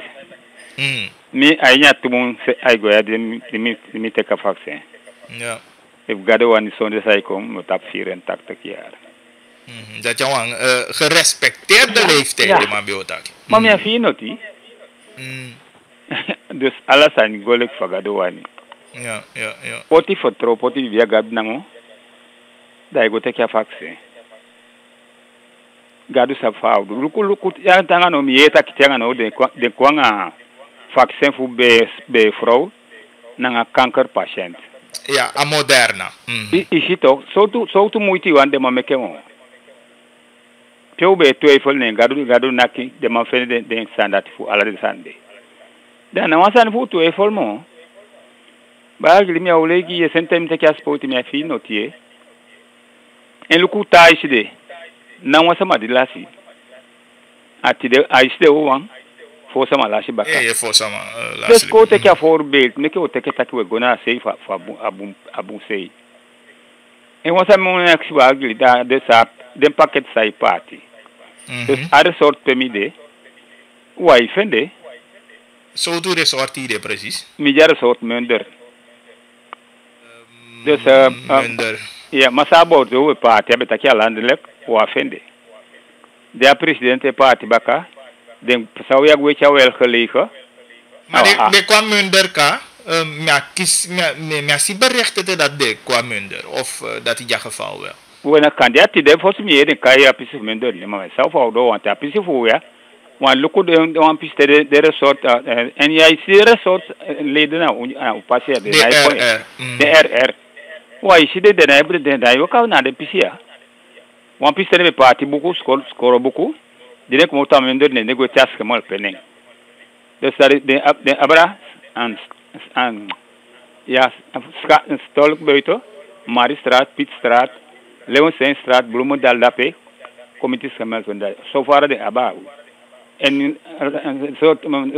Speaker 6: Mi ainya tumun se ai go ya de mi te ka vaccin.
Speaker 1: Ja.
Speaker 6: If gado wan sonde sai kom mo tap firen tak jaar.
Speaker 1: Dat je een gerespecteerde leeftijd maar biotak.
Speaker 6: Maar mijn finoti. Dus alles zijn golek fagado wani.
Speaker 1: Ja.
Speaker 6: Poti fotro poti via gab nango. Dai go take a vaccin. Gadu sa faudu. Luku ya tanga no mieta kitanga no de kwanga vaccin fu be vrouw. na kankerpatiënt.
Speaker 1: Ja, a Moderna.
Speaker 6: Is het ook zo te moeite want de man meken. Pio be twijfel ne gadu naki de man vinden de standaard voor alle sande. Dan na wasan voor twijfel mo. Ba gili mi awlegi ye sentem te kya sport mi afi notier. En luku taishide. Na wasa madilasi. Atide aishide wan. Força malashi baka.
Speaker 1: Força malashi.
Speaker 6: Dus ko te kya voorbeeld, ne ko te kya we gona sei fa abun sei. En wasa mo next wagli da de sa de paket sai party. Dus are soort pemide. Wai fende.
Speaker 1: Zo doe de soort idee precies.
Speaker 6: Mijar soort minder. Dus
Speaker 1: minder.
Speaker 6: Ja, masabo zo we party hebben dat kya landelijk wa fende. De president party baka. Den zou je weet wel gelegen.
Speaker 1: Maar de kwam minder ka. Merci berichten dat de kwam minder of dat is ja geval wel.
Speaker 6: Wanneer kan dat die volgens mij de kan je apis minder. Maar zelf ook door want apis voor ja. Want look de want apis de resort en jij zie resort leden nou passeer de RR. Why is het de neighbor de daar ook al naar de PCA. Want apis de party boeken score boeken. Direct moet aan minder ne negociatie kemal penning. Dus daar de abra en ja stolk buiten, Mariestraat, Pietstraat, Leeuwensteinstraat, Bloemendal dape, commissies kemal vandaag. Zo waren de aba. En een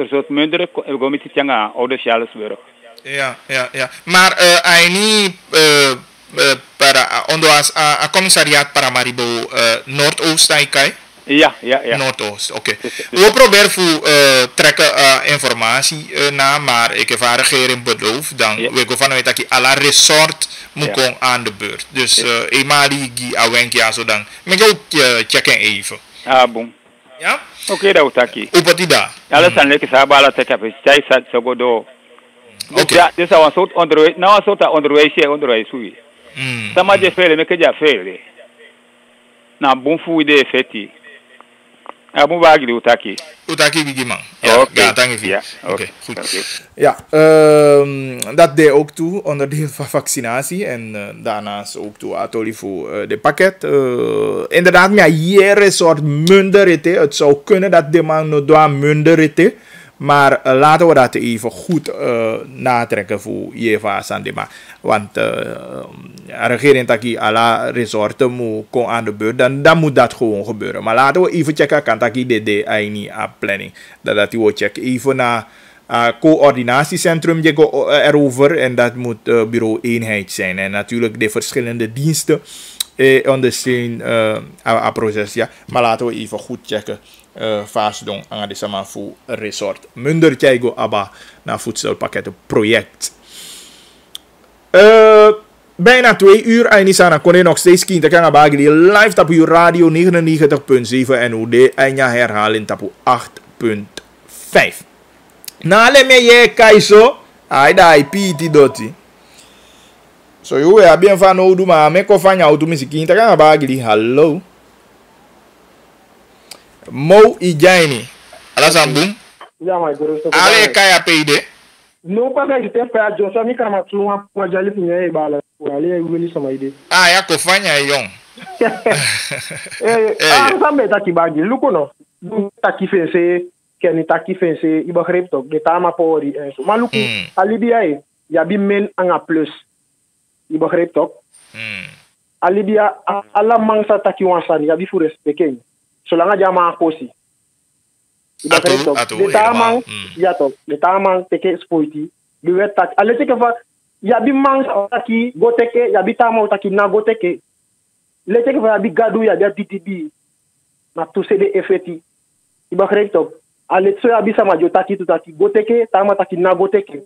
Speaker 6: soort minder commissie tjanga oude Charlesburg.
Speaker 1: Ja. Maar hij niet para onder a commissariat Paramaribo Noordoost kai.
Speaker 6: Ja.
Speaker 1: Noordoost, oké. We proberen voor trekken informatie na, maar ik heb haar regering beloofd. Dan we gaan vanuit dat alle resort moet komen aan de beurt. Dus eenmaal die awenkia zo dan. Ik ga ook checken even.
Speaker 6: Ah, boom.
Speaker 1: Ja?
Speaker 6: Oké, dat wordt aki.
Speaker 1: Hoe wordt die daar?
Speaker 6: Alles aan lekker sabala te hebben. Zij zat zo goed door. Oké. Dus dat was een soort onderwijs. Nou, een soort onderwijs. Sama je veel, ik heb veel. Nou, boom voor de feti. Abu bagi utaki.
Speaker 1: Utaki bigi man. Ja, dank je. Oké, goed.
Speaker 6: Okay.
Speaker 1: Ja, dat deed ook toe, onderdeel van vaccinatie. En daarnaast ook toe atoli voor de pakket. Inderdaad, maar hier is een soort munderite. Het zou kunnen dat de man nog door munderite. Maar laten we dat even goed natrekken voor Jeva Sandema. Want de regering taki alle resorten moet komen aan de beurt. Dan moet dat gewoon gebeuren. Maar laten we even checken. Kan taki de eini a planning. Dat we checken even naar coördinatiecentrum erover. En dat moet bureau eenheid zijn. En natuurlijk de verschillende diensten ondersteunen het proces. Ja. Maar laten we even goed checken. Vast doen aan de Samafu Resort. Minder Tjaigo Abba naar voedselpakketten project. Bijna 2 uur. En Nisana kon je nog steeds kinderen kan abagili live op uw radio 99.7 en UD en ja herhaling op 8.5. Na le me ye kaiso. Ai dai piti doti. So you we bien van nou do maar me ko van jou do misi kinderen kan abagili hallo. Mo Ijaini. Alasambu.
Speaker 7: Ja, maar gerust.
Speaker 1: Ale kaya PD.
Speaker 7: No pasa que tem para Joshua mi kama tuma kwa jali pinye bala. Ale wili sama ide.
Speaker 1: Ah, ya ko fanya yon.
Speaker 7: Sambe taki bagi luko no. Taki fense, keni taki fense, iba grip tok, de tama pori en so. Maar luko alibia ya bi men anga plus. Iba grip tok. Alibia ala mangsa taki wansani ya bi fu respecting. Solange jama kosi. De tamang ya tok. De tamang teke spoiti. De wetak. Ale teke va ya bi mang taki goteke ya bi tamang taki na goteke. Le teke va ya bi gadu ya bi DTB. Na tout c'est des effets. Iba krek tok. Ale tso ya bi sama jo taki tu taki goteke tama taki na goteke.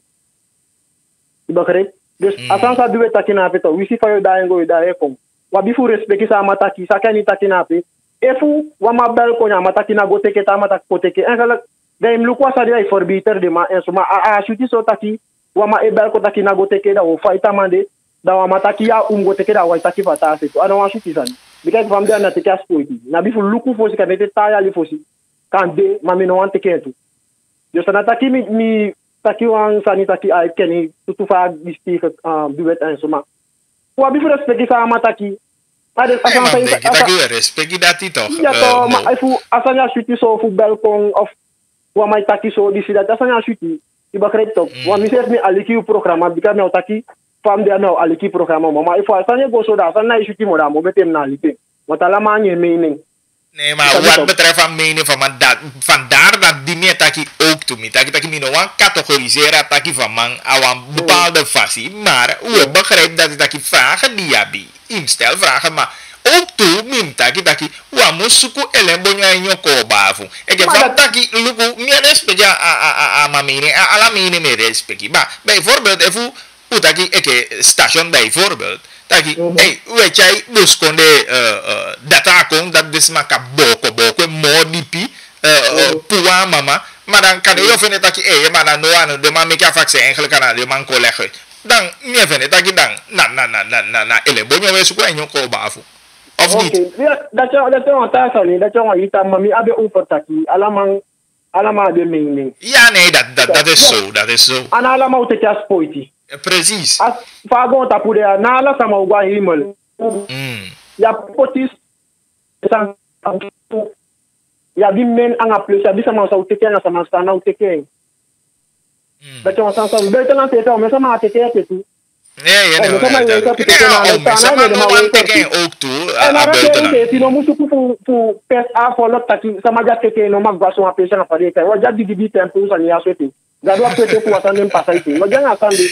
Speaker 7: Iba krek. Dus asansa duwe taki na peto. Wisi fa yo da ngo da ekom. Wa bi fu respecti sama taki sakani taki na pe. Efu wama bel konya mataki na goteke ta mataki poteke engala dem lukwa sa dia forbiter de ma ensuma a shuti so taki wama e bel ko taki na goteke da o faita mande da wama taki ya goteke da wa taki fata se to ana wa shuti san because from there na take aspoti na bifu luku fosi ka nete ta ya li fosi kan de mami no ante kentu yo sana taki mi taki wan sani taki ai keni tu fa distik duet en soma. Wa bi respect sa mataki. Ade asan sa
Speaker 2: taki respect dati to.
Speaker 7: Ja to ma ifu asanya shuti so fu balkon of wa mai taki so disi dat asanya shuti. Iba kreto. Wa mi ses mi aliki programa bika me taki fam de me aliki programa ma ifu asanya go so da asanya shuti mo da mo betem na aliki. Watala ma nye mening.
Speaker 2: Nee, maar wat betreft aan mening vandaar dat die meer taki ook toe me. Taki mino wan categoriseren taki van man aan bepaalde fasie. Maar we begrijpen dat taki vragen die abi. Instel vragen, maar ook toe mim taki wa musuku elembonyo enyo ko bafu. Ik heb van taki luku meer respect a ma mening a la mening me respect. Maar bijvoorbeeld even utaki eke station bijvoorbeeld. Taki, we chai buskonde data kong dat desmaka boko modipi puwa mama, maar dan kan je vinden dat je maar dan noan de man make vaccin eigenlijk aan de man collega. Dan meer vinden dat je dan na ele bonyo we suko enyo ko bafu. Of niet?
Speaker 7: Dat je aan tasali, dat je aan ita mami abe over taki, alama de mening.
Speaker 2: Ja nee, dat is zo.
Speaker 7: An alama utekia spoiti.
Speaker 2: Precies.
Speaker 7: As fagon tapude na ala sama ugwa himel. Ya potis san ya bi men anga plus ya bi sama sa uteke na sama sta na uteke. Beto san san beto na tete o me sama tete tu.
Speaker 2: Nee, ja, ook toe.
Speaker 7: No musu ku pes a follow taki sama ja tete no magwa so apesha na pare kai. Wa ja di tempo sa ni aswete. Gado apete ku asande mpasa ite. Wa ja asande.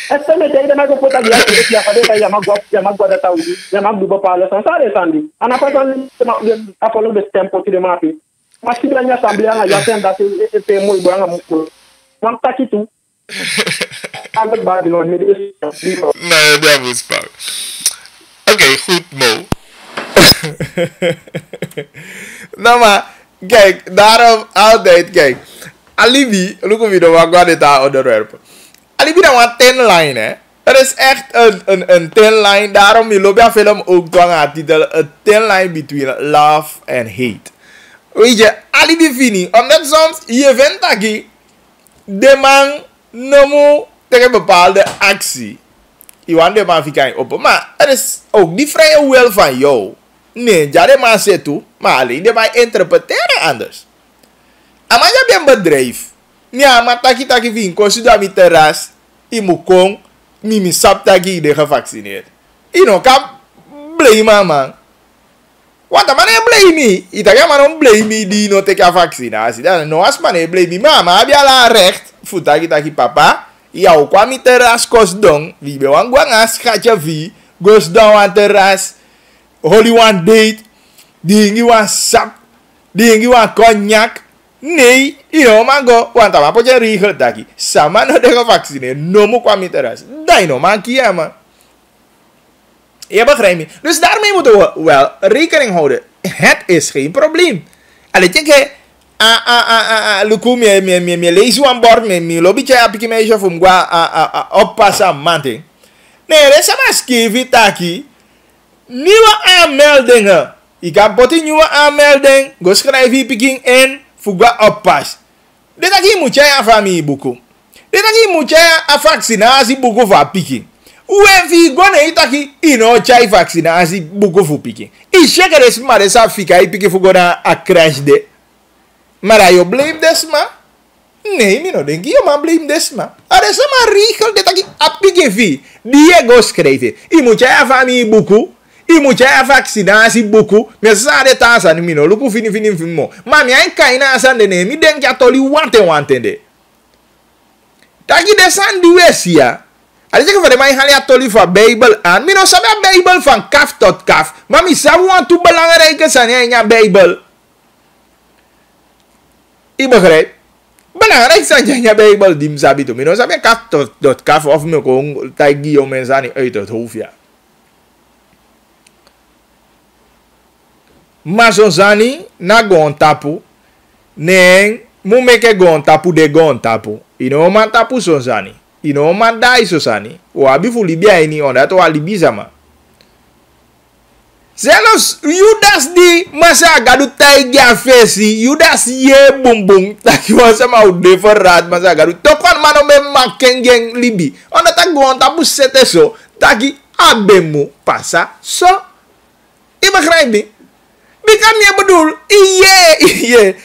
Speaker 7: Este me te ma ko pota dia ke ya pade kai ya magwa da tawu. Ya magdu ba pala san sare sandi. Ana pa san a follow the tempo ti de mapi. Ma si bla nya assemblée nga ya tenda se pe mo ibo nga mu. Wan taki tu.
Speaker 2: Nee, dat was fout. Oké, goed, Mo.
Speaker 1: Nou maar, kijk, daarom altijd, kijk. Alibi, look hoe we de wat dit aan onderwerpen. Alibi dan wat 10 line, hè. Er is echt een 10 line, daarom je loopt ja film ook door aan titel, a 10 line between love and hate. Weet je, alibi fini, omdat soms, je vindt dat de man nomo tegen bepaalde actie. Je want de man fikai op. Maar er is ook die vrije wil van jou. Nee, ja de man zit toe. Maar alleen de man interpreteren anders. Maar je hebt een bedrijf. Ja, maar taki vin. Kost je dat met terras. Je moet komen. Mimi sap taki de gevaccineerd. Je know, kan blame man. Want man e blame me. Italiaan man blame me die no take a vaccinatie. Dan no as man e blame me. Maar heb je al recht. Futaki papa. Ja, ook kwam je terras kost dong. Wie be wan gwanga schatje vi. Goes down aan terras. Holy one date. Die ingi wan sap. Die ingi wan cognac. Nee, you know man go. Want man potje regel taki. Sama no de gevaccineerd. No mo kwam je terras. Dai no man kia man. Je begrijpt me. Dus daarmee moeten we wel rekening houden. Het is geen probleem. Alleen je luku me lees aan boord me lobbytje apiki meisje voor mgwa oppassen manting. Nee, er is maar schreef taki. Nieuwe aanmeldingen. Ik kan poten nieuwe aanmelding. Go schrijf je picking in voor mgwa oppas. Dit aki moet je aan familie boeken. Dit aki moet je aan vaccinatie boeken voor picking. When we go na itaki ino chai vaccinatie buku fu piki. I check res maar esa fika I piki fu go na a crash de. Maar ayo blame desma? Nee, mi no denki yo man blame desma. Are sa ma regel de taki a piki fi. Diego schrijven. I moet jij a famille buku. I moet jij a vaccinatie buku. Me sa de tansa ni mi no luku fini mo. Ma mi ai kaina asan de ne mi denki atoli wante de. Taki desan duesia. Als ik van de mij ga je van Bijbel aan. Ik nou sabi Bijbel van kaf tot kaf. Maar ik zou want toe belangrijke zijn in je Bijbel. Ik begrijp. Belangrijk zijn in je Bijbel die sabi toe. Ik nou sabi kaf tot kaf of me gewoon tagi om mensen uit het hoofd ja. Maar zo zani na gon tapu. Nee, moet meke gon tapu de gon tapu. Ik nou man tapu zo zani. Ino man dai so sani. Wa bi fu libia ini onda to alibi sama. Zelfs Judas die masa gadu taiga fesi, Judas ye bumbung, taki wasa mau de verraad masa gadu. Tokon mano me makengeng libi. Onda tak gewoon tapu sete so, taki abemu pasa so. I begrijp me? Bikam je bedoel, iye.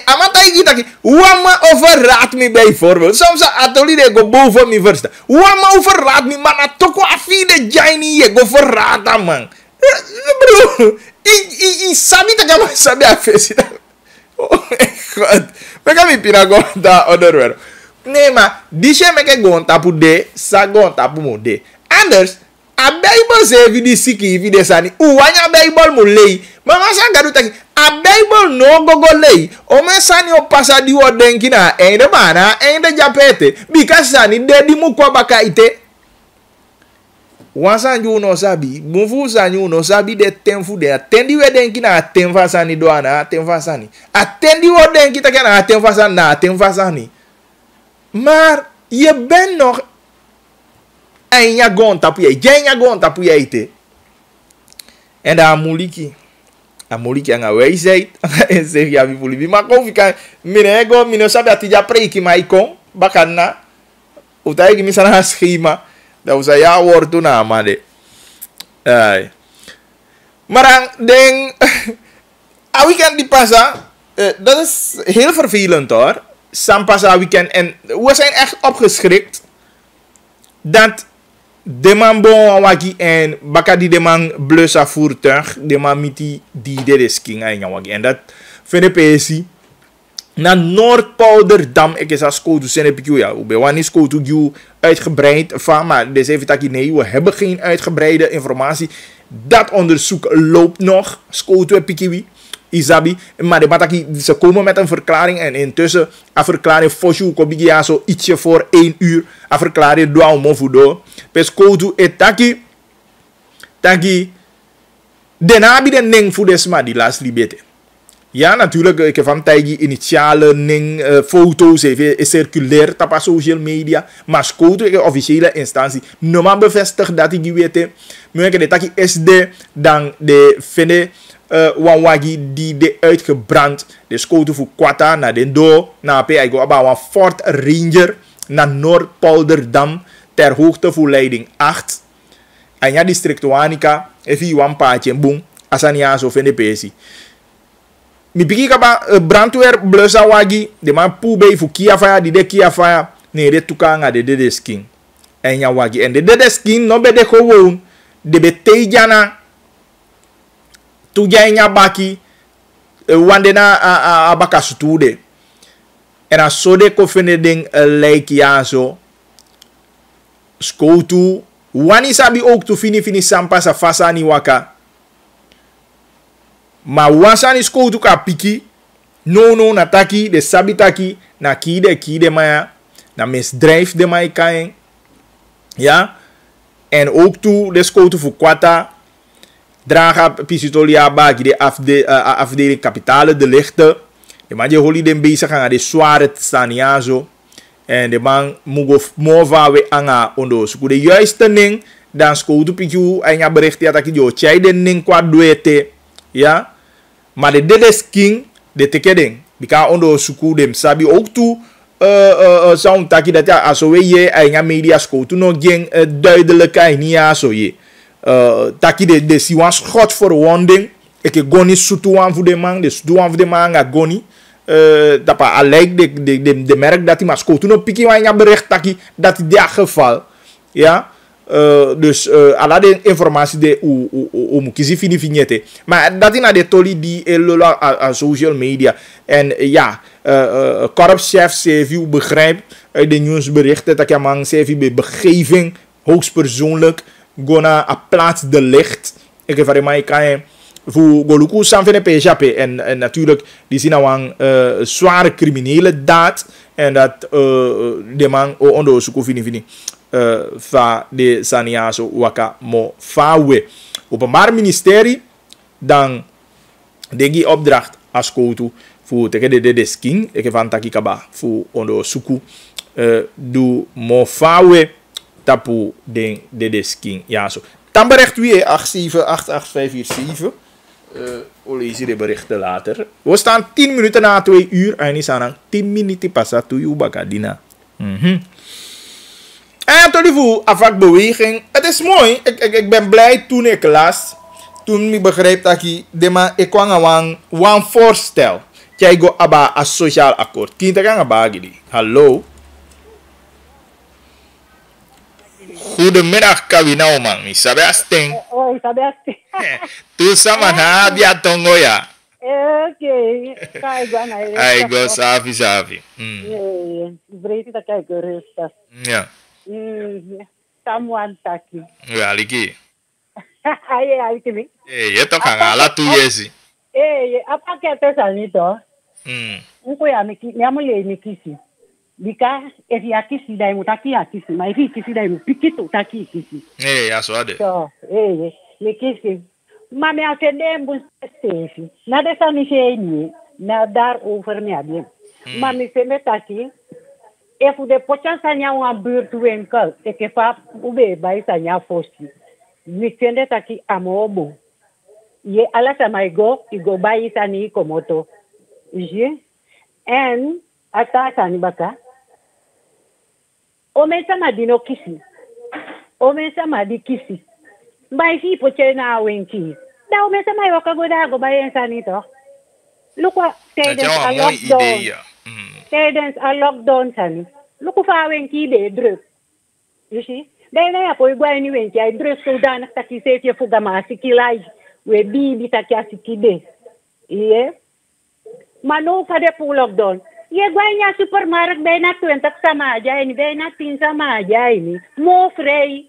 Speaker 1: Amatai kita ki, wama overraad me bijvoorbeeld. Soms atolide go boven me versta. Wama overraad me, man, atoko afide jaini ye go verraad man. Bro, I sabi ta kama sabi afesi. Oh my god. Meka mi pina gonta onderwerp. Nee, maar die shit meke gonta pu de, sa gonta pu mo de. Anders, a Bible say vi di siki vi de sani. Wanya Bible mo lei. Mama sa gadu taki. A Bible no gogo lei. O me sani o pasa di wo denki na ende mana ende japete. Bika sani de di mu kwa baka ite. Wansan ju no sabi. Bunfu sanyu no sabi de tenfu de. Atendi we denki na atenfa sani doa na atenfa sani. Atendi wo denki taki na atenfa sani na atenfa sani. Maar je bent nog en je gon tapu je, je gon tapu je ite. En dan muliki anga wijsheid, en zeg ja wie voelen. Maar kom ik mine sabi atija preiki maar ikon bakana. Utai ki misana schema. Dat was ja woord toen amade. Maar dan a weekend die passa, dat is heel vervelend hoor. Sampasa weekend en we zijn echt opgeschrikt dat de man bon wagi en bakadi de man blusa voertuig de man miti die de risking en wagi en dat vind ik pesi na Noordpolderdam ik is als kodu zijn heb ik ja we wani kodu ju uitgebreid van maar dus even dat nee we hebben geen uitgebreide informatie dat onderzoek loopt nog skotu heb ik Isabi, maar de bataki, ze komen met een verklaring en intussen a verklaring fosju kobigia zo ietsje voor 1 uur a verklaring doa mofudo peskodu etaki taki denabi de ning voor desma die last libete. Ja, natuurlijk, ik heb van tijgi initiale ning foto's even circulair op social media, maar skotu officiële instantie normaal bevestigd dat ik weet maar de taki SD dan de finde wagi die de uitgebrand de skotu voor kwata na den do na pe I go aba Ford Ranger na Noordpolderdam ter hoogte voor leiding 8 en ja district Wanika efi wan paatje boom asania so finde pesi mi piki kaba brandweer blusa wagi de man pu be fu kia fire di de kia fire ne de tukanga de skin en ja wagi en de skin no be de gewoon de betejana tujanya baki wandena abaka stude en a sode ko fene ding like ya so skotu wani sabi ook to fini sampa sa fasani waka ma wasani skotu ka piki no nataki de sabitaki na kide maya na misdrijf de mai kaen ja en ook to de skotu voor kwata draga pisitolia bagi de afdeling kapitale de lichte de man je holi den bezig aan de zware staniazo en de man mugo mova we anga ondo so de juiste ning dan skotu piku en ja bericht ja dat je chai den ning kwa duete ja maar de dedes king de tekeding bika ondo suku dem sabi ook toe sound taki dat ja aso we je en ja media skotu no ging duidelijkheid niet aso je taki de siwan schot verwonding ik goni sutuan voor de man de sutuan voor de man ga goni tapa alek de merk dat hij maar skotu no piki wanya bericht taki dat in dat geval ja dus ala de informatie de o mukizi fini vignette maar dat in de toli die elola a social media en ja korpschef CV begrijpt uit de nieuwsberichten dat je man CV bij begeving hoogstpersoonlijk gona a plaats de licht ik heb er maar kan voor goluku samvene pejape en natuurlijk die zien nou een zware criminele daad en dat de man ondo suku fini fa de saniaso waka mo fawe openbaar ministerie dan degi opdracht as kotu voor teke de skin ik heb van takikaba voor ondo suku do mo fawe tapu de skin ja so Dan bericht wie 878847. We lezen de berichten later. We staan 10 minuten na 2 uur. En is aan 10 minuten passa toe je bakadina. En tot die voel, afak beweging. Het is mooi. Ik ben blij toen ik las. Toen ik begreep dat ik kwam aan een voorstel. Jij go aba een sociaal akkoord. Kind gaan abagili. Hallo.
Speaker 2: Goedemiddag, Kawina man. Mi sabe asting.
Speaker 8: Oh, sabe asting.
Speaker 2: Tu sama na dia tongo ya.
Speaker 8: Okay. Kai gana.
Speaker 2: Ai go safi.
Speaker 8: Breedte dat kijk rustig.
Speaker 2: Ja.
Speaker 8: Someone taki.
Speaker 2: Ja, liki.
Speaker 8: Ai kimi.
Speaker 2: Je toch ala tu yesi.
Speaker 8: Apa kete sanito. Nko ya mule mikisi. Bika if ya kisi dai mutaki ya kisi, ma if kisi dai mupikito taki kisi.
Speaker 2: Ja so ade.
Speaker 8: So, mikisi. Maar me atende mbus stefi. Na de sani sheni, na daarover me abien. Maar me seme taki. If de pocha sanya wa buurtwinkel, ik fa ube bai sanya fosti. Me sende taki amobo. Ye ala sama igo bai sani komoto. Je. En ata sani baka. Ome sama dino kisi. Ome sama di kisi. Bai fi poche na wenki. Da ome sama yoka go bai sani to. Lukwa tijdens a lockdown. Tijdens a lockdown sani. Luku fa wenki de druk. You see? Dai na po igwa ni wenki ai druk so dan taki sefe fuga ma sikilai. We bibi taki asikide. Ie. Mano pa de po lockdown. Ye gwanya supermarket bijna 20 sama aja ini, bijna 10 sama aja ini. Mo vrij.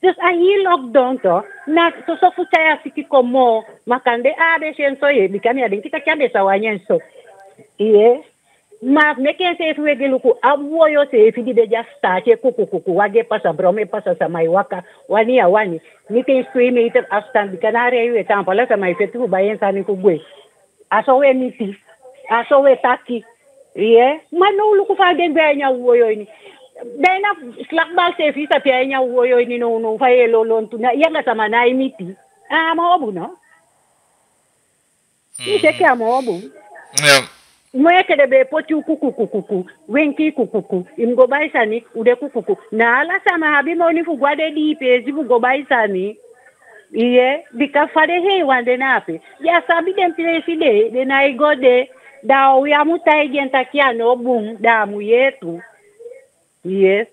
Speaker 8: Dus a hier lockdown to, na so futaya siki komo, makande abe shenso ye, bikami adin kita kya sa wanyen so. Iye. Ma meken se efu wege luku, abuoyo se efi di beja stache kuku, wage pasa brome pasa sa waka, wani ya wani. Nite 2 meter afstand, bikanare yu etampala sa fetu bayen sa ni kugwe. Aso we miti, aso we taki. Iya, mano luku fa den benya woyo ni. Bena slakbal se fi sa penya woyo ni no fa yelo lon tu na yanga sama na imiti. Ah, mo obu no. Ni se ke mo obu.
Speaker 2: Ja.
Speaker 8: Mo yake de be potu kuku. Wenki kuku. Imgo baisani ude kuku. Na ala sama habi mo ni fu gwade di pezi fu go baisani. Iye, bika fade he wande nape. Ya sabi den place de na igode. Da uya mutai genta kia no bum da mu yetu. Yes.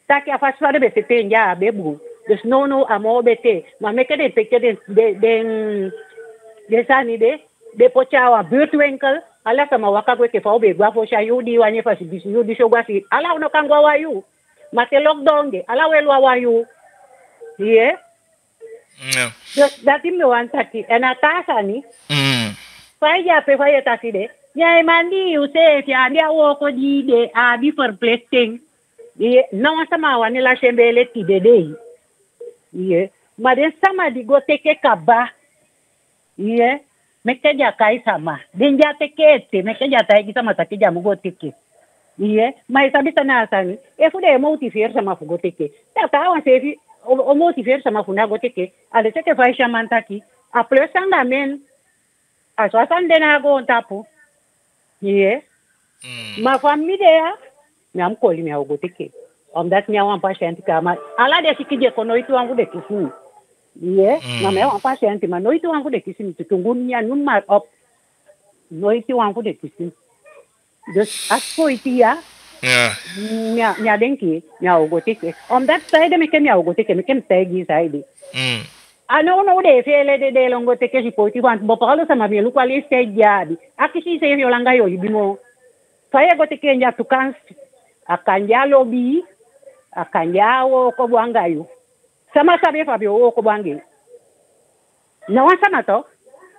Speaker 8: Taki afaswa de bese tenja bebu. Dus no amo bete. Ma meke de peke de sani de pochawa buurtwinkel. Ala sama waka kweke fa obe gwa fo sha yudi wanye fa sibisi yudi shogwa si. Ala uno kangwa wa yu. Ma te lockdown de. Ala welwa wa yu. Yes.
Speaker 2: Ja.
Speaker 8: Dus dat im no antaki. En atasa ni. Faya pe faya taki de. Nyai mandi use fi andi awoko di de abi perplexing. Ye no sama wani la shembele ti de de. Ye ma den sama di go teke kaba. Ye meke ja kai sama. Den ja teke te meke ja tai ki sama taki ja mu go teke. Ye ma sabi sana sani. E fu de motiver sama fu go teke. Ta wa se fi o motiver sama fu na go teke. Ale teke fa shamantaki. A plus anga men. A so sande na go tapu. Yes. Ma familia nyam koli mi agoteke. Omdat mi awan patiënt kama. Ala de sikije ko noitu wangu de kisini. Yes. Na me awan patiënt ma noitu wangu de kisini tutungunya numar op. Noitu wangu de kisini. Dus asko itia.
Speaker 2: Ja.
Speaker 8: Nya denki mi agoteke. Omdat saide me kem mi agoteke me kem tegi saide. Ano no de fele de longo teke si poti want bo palo sama mi lu kwali stage akisi se violanga yo ibimo faya go teke nya tukans akanja lobi akanja wo ko bwanga yo sama sabe fabio wo ko bwangi na wa sama to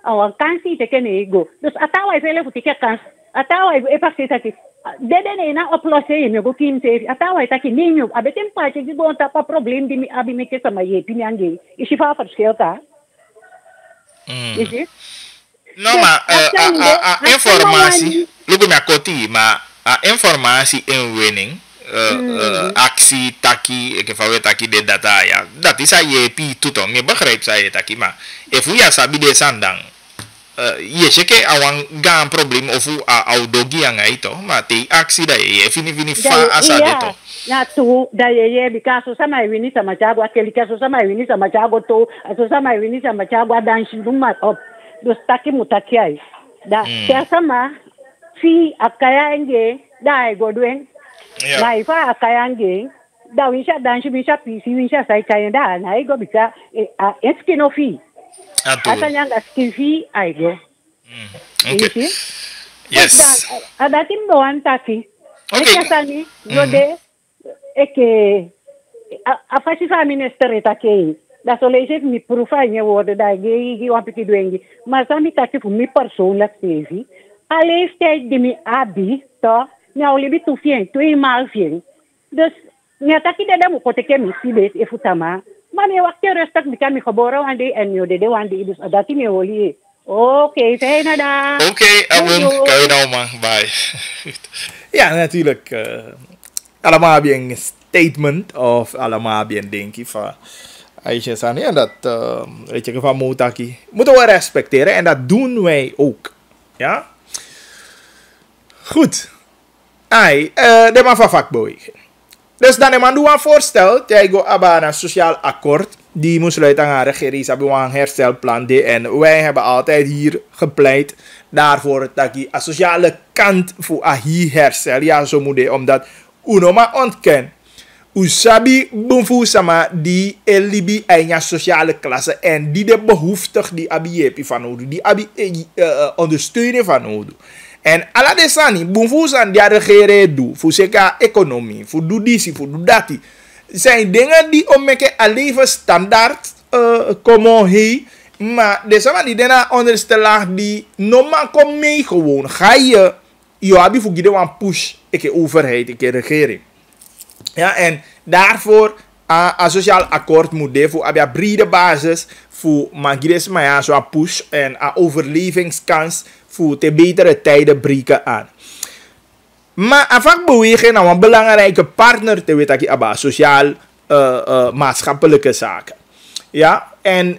Speaker 8: awan kansi teke ne ego dus atawa fele futike kans atawa e pakse taki dede ne na oplose me go kim se atawa taki ninyo abetem pa che di bon ta pa problem di mi abi me ke sama ye pinange isi fa verschil ka isi
Speaker 2: No, ma informatie, lugu me akoti, ma informatie in winning, actie taki ik van taki de data ja dat is je pi tuto me begrijp zij taki maar if we sabi de sandang je cheke awang gaan probleem of au dogi anga ito maar te actie da je fini fa asa de to
Speaker 8: na tu da ye bikaso sama wini sama chagwa kelikaso sama wini sama chago to aso sama wini sama chagwa danshi duma op dos taki mutakiai da sama fi akayenge da godwen na ifa akayenge da winsha danshi winsha pisi winsha sai kayenda na igo bika eskinofi atanyanga skifi aigo
Speaker 2: okay yes
Speaker 8: adati ndo antaki okay sani gode eke afasi fa minister etake da solese mi profa nye worde da gi wampiki duengi maar sami taki fu mi persoonlijk sevi alle steeds die mi abi to nou libi tu fien tu imal fien dus nya taki da mu koteke mi sibes e futama maar mi waktu restak bika mi khabora wande en yo de wande dus adati mi woli okay fijne dag
Speaker 2: okay kan je nou man bye
Speaker 1: ja natuurlijk allemaal heb je een statement of allemaal heb je een denkje van Aisha Sani en dat weet je van Motaki moeten we respecteren en dat doen wij ook ja goed de man van vakbeweging dus dan man doe een voorstel tegen een sociaal akkoord die moest sluiten aan regering hebben we een herstelplan en wij hebben altijd hier gepleit daarvoor dat die sociale kant voor hier herstel ja zo moet je omdat unoma ontken usabi bunfu sama die elibi eigen sociale klasse en die de behoeftig die abi jepi van nodig die abi ondersteunen van nodig en ala de sani bunfu san die regering doe voor seka economie voor doe disi voor doe dati zijn dingen die omeke a leven standaard komen heen maar de sama die dena onderstellen die normaal kom mee gewoon ga je abi voor gide wan push ik overheid ik regering ja en daarvoor een sociaal akkoord moet de voor een brede basis voor magires maar ja zo push en een overlevingskans voor te betere tijden breken aan. Maar een vakbeweging nou een belangrijke partner te weten dat sociaal maatschappelijke zaken. Ja en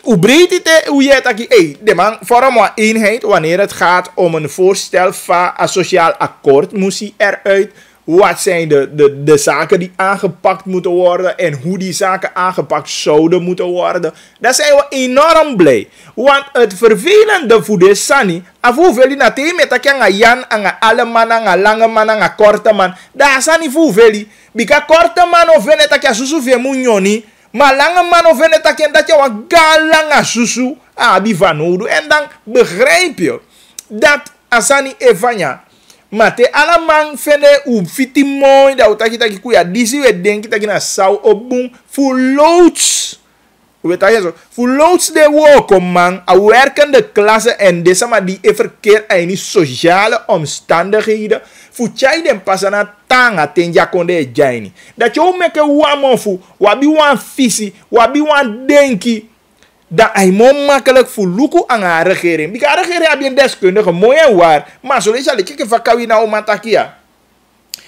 Speaker 1: hoe breed het hoe je dat de man vorm een eenheid wanneer het gaat om een voorstel van een sociaal akkoord moest hij eruit. Wat zijn de zaken die aangepakt moeten worden en hoe die zaken aangepakt zouden moeten worden. Daar zijn we enorm blij. Want het vervelende voor de Sani, afhoeveel die na met dat je Jan, aan alle man, aan lange man, aan korte man. Daar Sani hoeveel. Bika korte man of venet dat je susu via munyoni, maar lange man of venet dat je wat galanga susu abi van nodig. En dan begrijp je dat Asani Evanya. Maar te allemaal vinden hoe fiti mooi dat we taki kuya disi we denken dat je na zou opboen voor loods. We dat je zo voor loods de woken man, a werkende klasse en deze maar die verkeer en die sociale omstandigheden. Voor jij den passen na tanga ten jakonde jaini. Dat je ook met een wamofu, wabi wan visi, wabi wan denki. Dat hij makkelijk voor luku aan haar regering. Die regering heb je een deskundige, mooi en waar. Maar zo is het kijken van kawi na omatakia.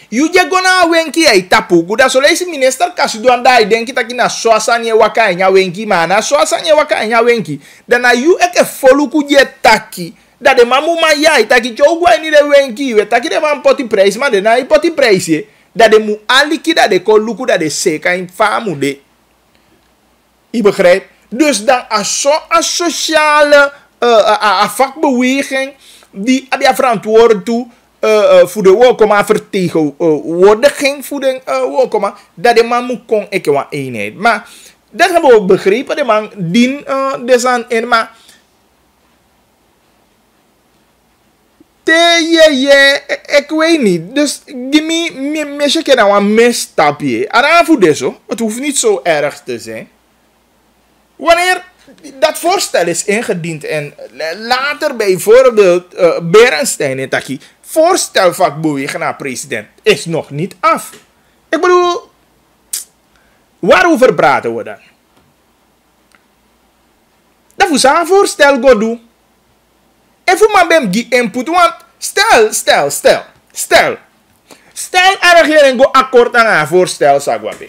Speaker 1: Je gona wenki ai tapu. Guda zo is minister kasi do andai denki taki na soasanye waka nya wenki mana soasanye waka nya wenki. Dan na you eke foluku je taki. Dat de mamu ma ya taki chogwa ni de wenki. We taki de man poti price ma de na poti price. Dat de mu aliki dat de ko luku dat de seka in famu de. Je begrijpt? Dus dan als zo'n sociale vakbeweging die heb je verantwoordelijk toe voor de welkoma vertegenwoordiging voor de welkoma dat de man moet kon ik een eenheid. Maar dat hebben we begrepen, de man dien desan in maar ik weet niet. Dus give me check nou een misstapje. En voor deze, het hoeft niet zo erg te zijn. Wanneer dat voorstel is ingediend en later bijvoorbeeld Berenstain en Taki voorstel vakbeweging naar president is nog niet af. Ik bedoel, waarover praten we dan? Dat is een voorstel go doen. Even maar bij die input, want stel Stel de regering go akkoord aan haar voorstel, Sagwabe.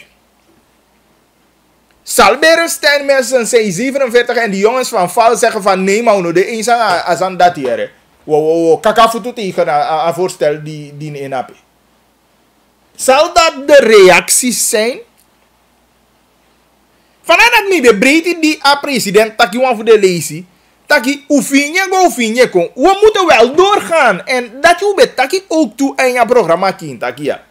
Speaker 1: Zal Berestein mensen C47 en die jongens van Val zeggen van nee, maar de eens aan dat hier. Kakafutu tegen een voorstel die in AP. Zal dat de reacties zijn? Vanuit dat niet de breedte die a president taki wan voor de lezen. Taki ufinje kon. We moeten wel doorgaan. En dat je bet taki ook toe in je programma kind taki ja.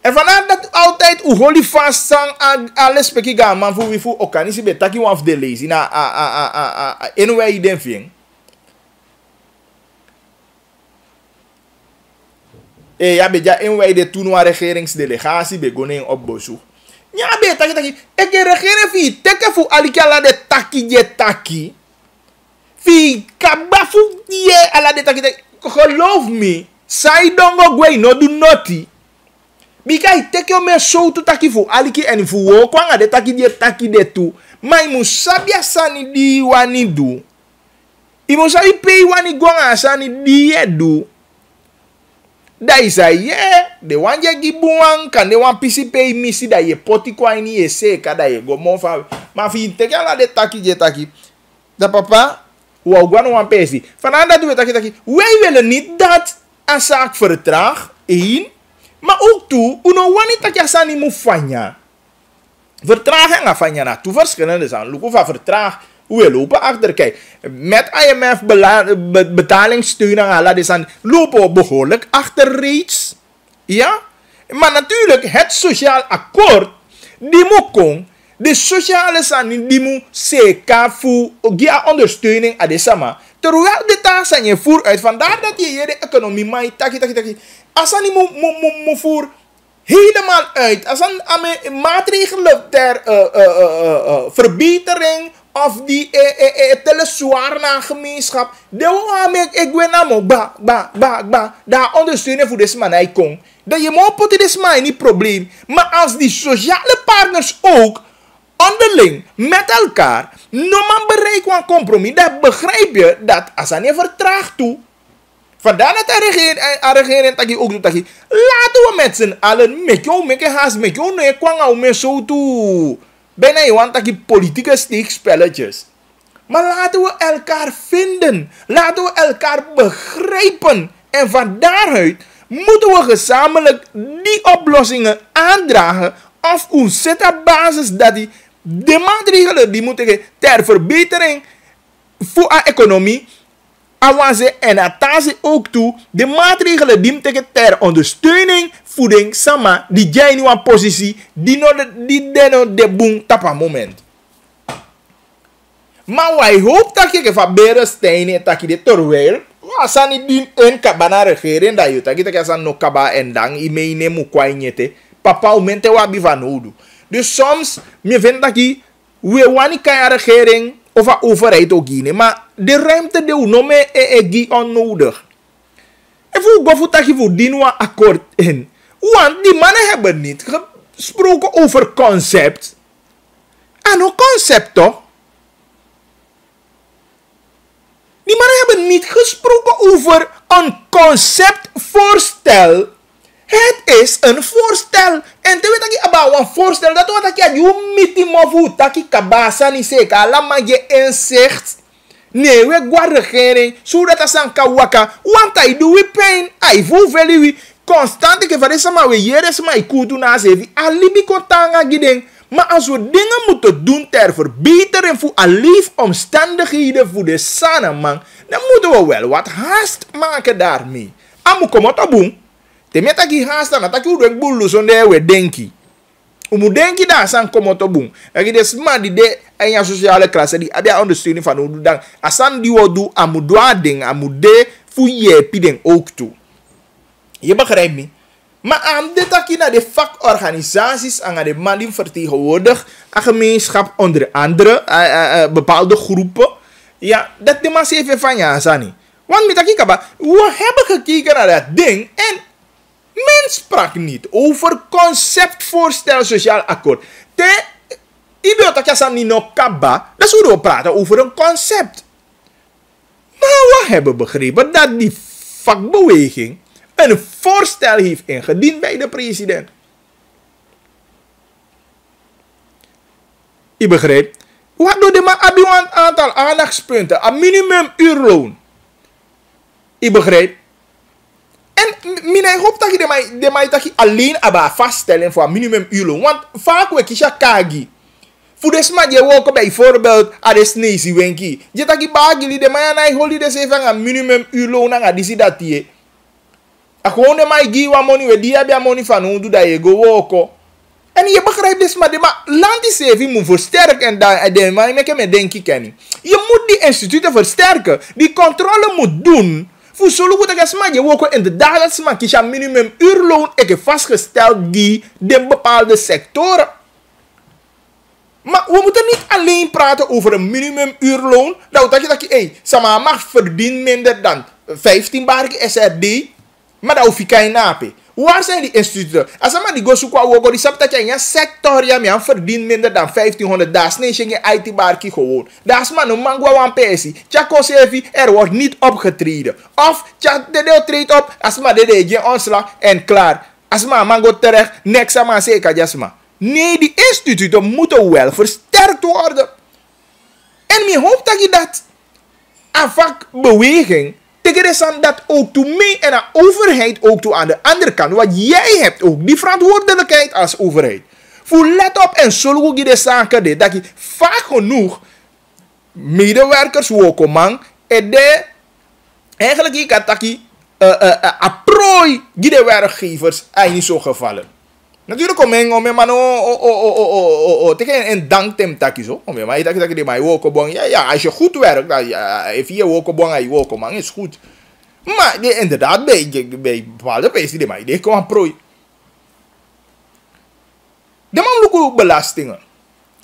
Speaker 1: En vanuit dat altijd u holy fast sang alles peki gaan man voor wie voor okanisi bet taki wan voor de lezen na en wij den ving. Ja beja en wij de toen regeringsdelegatie begonnen op bezoek. Ja be taki ik regering fi teke voor alikala de taki je taki. Fi kabafu die ala de taki. Geloof me, sai dongo gwei no do noti. Bikai teke me so to taki fu aliki en fu wo kwanga de taki de tu. Mai musabia sani di wani du. I musabi pay wani gwanga sani di edu. Dai say de wanje gibuang kan de wan pisi pay misi da ye poti kwa ini ye se kada ye go mo fa ma fi teke ala de taki je taki. Da papa wou gewoon een pensie. Vandaar dat we taki. Wij willen niet dat een zaak vertraagt. 1. Maar ook 2. Uno wanneer dat je sani moet vanya. Vertraging aan vanya na. Toe verschillende zaken. Loop van vertraag. We lopen achter. Kijk. Met IMF betalingssteun aan alle deze lopen we behoorlijk achter reeds. Ja. Maar natuurlijk het sociaal akkoord. Die moet komen. De sociale zaken die moet zeker voor ondersteuning aan de sama. Terwijl de taak zijn je vooruit. Vandaar dat je hier de economie maakt. Taki. Als je moet voor helemaal uit. Als je maatregelen ter verbetering of die telezwaar naar gemeenschap. De waarmee ik weet namelijk daar ondersteunen voor deze man komt. Dat je moet poten deze man niet probleem. Maar als die sociale partners ook onderling met elkaar normaal bereiken een compromis, dan begrijp je dat als je niet vertraagt toe. Vandaar dat de regering taki ook doet taki. Laten we met z'n allen met je haast met jou nee kwam met zo toe. Bijna je want taki politieke steekspelletjes. Maar laten we elkaar vinden. Laten we elkaar begrijpen. En van daaruit moeten we gezamenlijk die oplossingen aandragen. Of een setup basis dat die de maatregelen die moeten ter verbetering voor de economie avanceren en dat ook toe de maatregelen die moeten ter ondersteuning voeding sama die jij nu aan positie die de boom tapa moment. Maar wij hopen dat je van Berestein en dat je de terwijl als je niet een kabana regering dat je dat je no kaba en dan je meeneemt kwaainjete papa momente wabi van nodig. Dus soms, me vindt dat we wani kan regering of een overheid ook niet, maar de ruimte die we noemen is onnodig. En voor dat je voor die akkoord in. Want die mannen hebben niet gesproken over concept. En een concept toch? Die mannen hebben niet gesproken over een conceptvoorstel. Het is een voorstel. En te weet ik about een voorstel. Dat wat ik je meeting mofu taki kabasa ni seka. Allemaal je inzicht. Nee, we gaan regering. Zodat als een kawaka. Want hij doet we pijn. Hij voelt veel wie. Constant ik van deze maar we hier is maar ik kunt na zeven. Alibi kontanga gideng. Maar als we dingen moeten doen ter verbetering voor een leefomstandigheden voor de sanaman. Dan moeten we wel wat haast maken daarmee. Amu komot abung. Te taki haasta na taki udek bulu sonde we denki. Umu denki da san komoto bung. Agi des man di de enya sociale klasse di abia ondersteuning van udu dan. Asan di wodu amu doa ding amu de fu ye pideng ook toe. Je begrijpt me? Maar aan dit taki na de vakorganisaties aan de man die vertegenwoordigt een gemeenschap onder andere bepaalde groepen. Ja, dat de man even van ja sani. Want met taki kaba, we hebben gekeken naar dat ding en men sprak niet over conceptvoorstel sociaal akkoord. Iedereen dat je niet nog kaba, dat zullen we praten over een concept. Maar we hebben begrepen dat die vakbeweging een voorstel heeft ingediend bij de president. Je begrijpt? Wat doet de man? Heb je een aantal aandachtspunten? Een minimumuurloon. Je begrijpt? En ik hoop dat je alleen vaststellen voor een minimumuurloon. Want vaak we kiezen kagi. Voor de smaak je ook bijvoorbeeld aan de snezi wenki. Je tak je bagili de man en holi de even een minimumuurloon aan die dat je. Gewoon de man give wat money we die hebben money van hoe doe dat je go woko. En je begrijpt dus maar land die saving moet versterken en dan maar ik me denk ik kenny. Je moet die instituten versterken. Die controle moet doen. Voor zo goed dat je ook inderdaad dat smaak is een minimumuurloon ik vastgesteld die de bepaalde sectoren. Maar we moeten niet alleen praten over een minimumuurloon. Dat je Sama mag verdient minder dan 15 barke SRD. Maar dat hoef je geen nape. Waar zijn die instituten? Als je die gozoek wou die sap dat je in een sector ja verdient minder dan 1500. Dat is niet je IT barke gewoon. Dat is maar een man een pensie. Tjako sevi wordt niet opgetreden. Of de treedt op als maar de je ontslag en klaar. Als maar man terecht niks aan zeker jasma. Nee, die instituten moeten wel versterkt worden. En ik hoop dat je dat aanvak beweging tegen dat ook toe mee en de overheid ook toe aan de andere kant. Want jij hebt ook die verantwoordelijkheid als overheid. Voor let op en zorg je de zaken dit. Dat je vaak genoeg medewerkers wokomang en de eigenlijk je kan dat je prooi de werkgevers in zo'n gevallen. Natuurlijk kom ik om maar tegen een danktem takkie zo. Maar je dat je maar wokobong ja als je goed werkt dan if je wokobong en je wokomang is goed. Maar inderdaad bij bepaalde mensen die maar die komen prooi. De man look belastingen.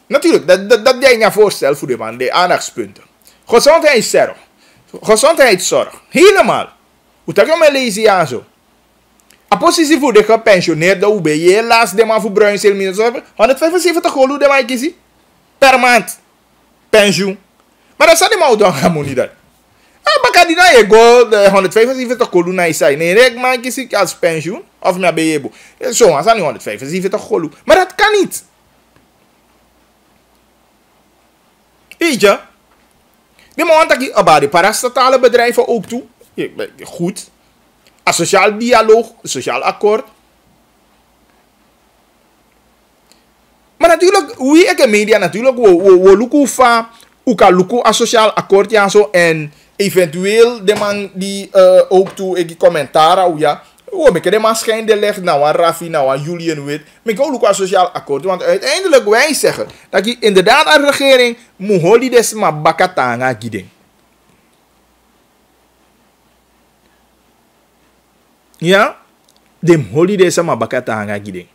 Speaker 1: Natuurlijk dat jij je voorstel voor de man de aandachtspunten. Gezondheidszorg. Gezondheidszorg helemaal. Hoe dat je me lezen ja zo. A positie voor de gepensioneerde hoe ben je helaas de man voor bruinsel minus 175 golu de man kiezen per maand pensioen. Maar dat staat de man dan gaan niet dat. Maar kan die nou je go de 175 golu naar je nee rek man kiezen als pensioen of meer ben je bo. Zo als aan 175 golu. Maar dat kan niet. Weet je? De man dat je about de parastatale bedrijven ook toe. Goed. Een sociaal dialoog, een sociaal akkoord. Maar natuurlijk, wie ik in media natuurlijk, we lukken van, hoe kan lukken een sociaal akkoord ja zo en eventueel de man die ook toe ik commentaar ja, we kunnen de man schijn de leg nou aan Rafi, nou aan Julian Wit, maar ik ook lukken een sociaal akkoord, want uiteindelijk wij zeggen dat je inderdaad een regering moet houden des maar bakatanga giding. Ja, de holiday sama bakata hanga gide.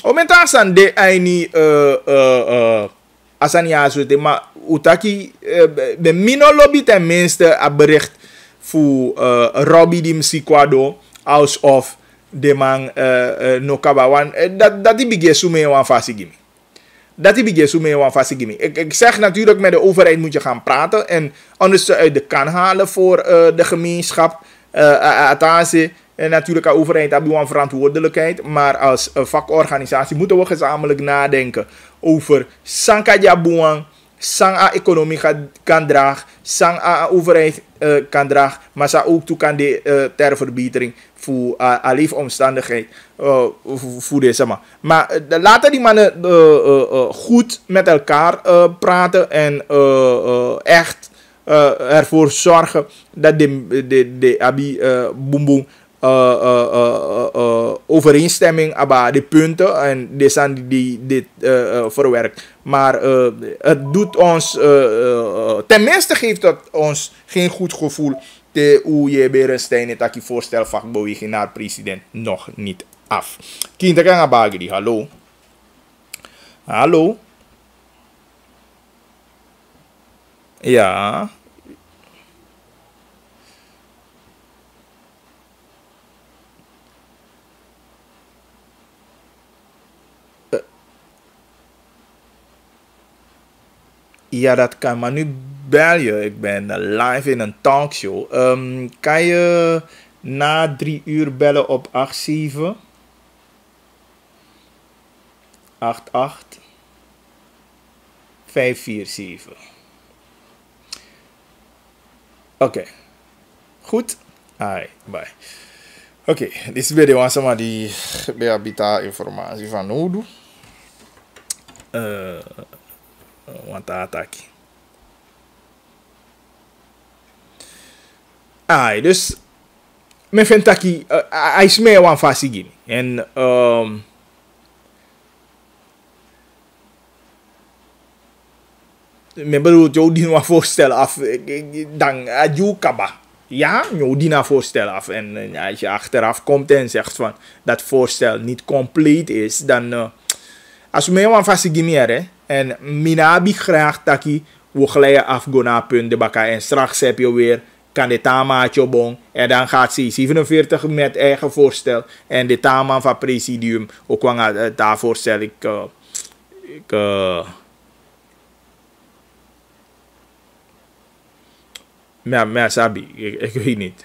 Speaker 1: O menta asan de aini asan ya so te ma utaki de mino lobby tenminste a bericht voor Robbie dim Sikwado House of de man no kabawan dat die bigge sume wan fasi gimi. Dat die bigge sume wan fasi gimi. Ik zeg natuurlijk met de overheid moet je gaan praten en anders uit de kan halen voor de gemeenschap. Atase en natuurlijk de overheid hebben we een verantwoordelijkheid, maar als vakorganisatie moeten we gezamenlijk nadenken over sanka jabuang, sang a economie kan dragen, sang a overheid kan dragen, maar sa ook toe kan de ter verbetering voor a leefomstandigheid voor deze man. Maar laten die mannen goed met elkaar praten en echt ervoor zorgen dat de abi boem overeenstemming about de punten en de zijn die dit verwerkt. Maar het doet ons, tenminste geeft het ons geen goed gevoel de hoe je Berenstein het dat je voorstel vakbeweging naar president nog niet af. Kinderen gaan bagri, hallo. Hallo. Ja. Ja, dat kan. Maar nu bel je. Ik ben live in een talkshow. Kan je na 3 uur bellen op 87 88 547. Oké. Goed. Alright, bye. Oké, dit is weer de sama die beabita informatie van Nodu. Want ataki. Dus men vindt dat hij is meer van fasigini. En men bedoelt jou die nou voorstellen af dan adju kaba. Ja, jou die nou voorstellen af. En als je achteraf komt en zegt van dat voorstel niet compleet is, dan als we van fasigini en minabi graag dat we glijden af go naar punt de baka en straks heb je weer kan de tamaatje bon en dan gaat C47 met eigen voorstel en de taman van presidium ook kwam daar voorstel ik maar sabi ik weet niet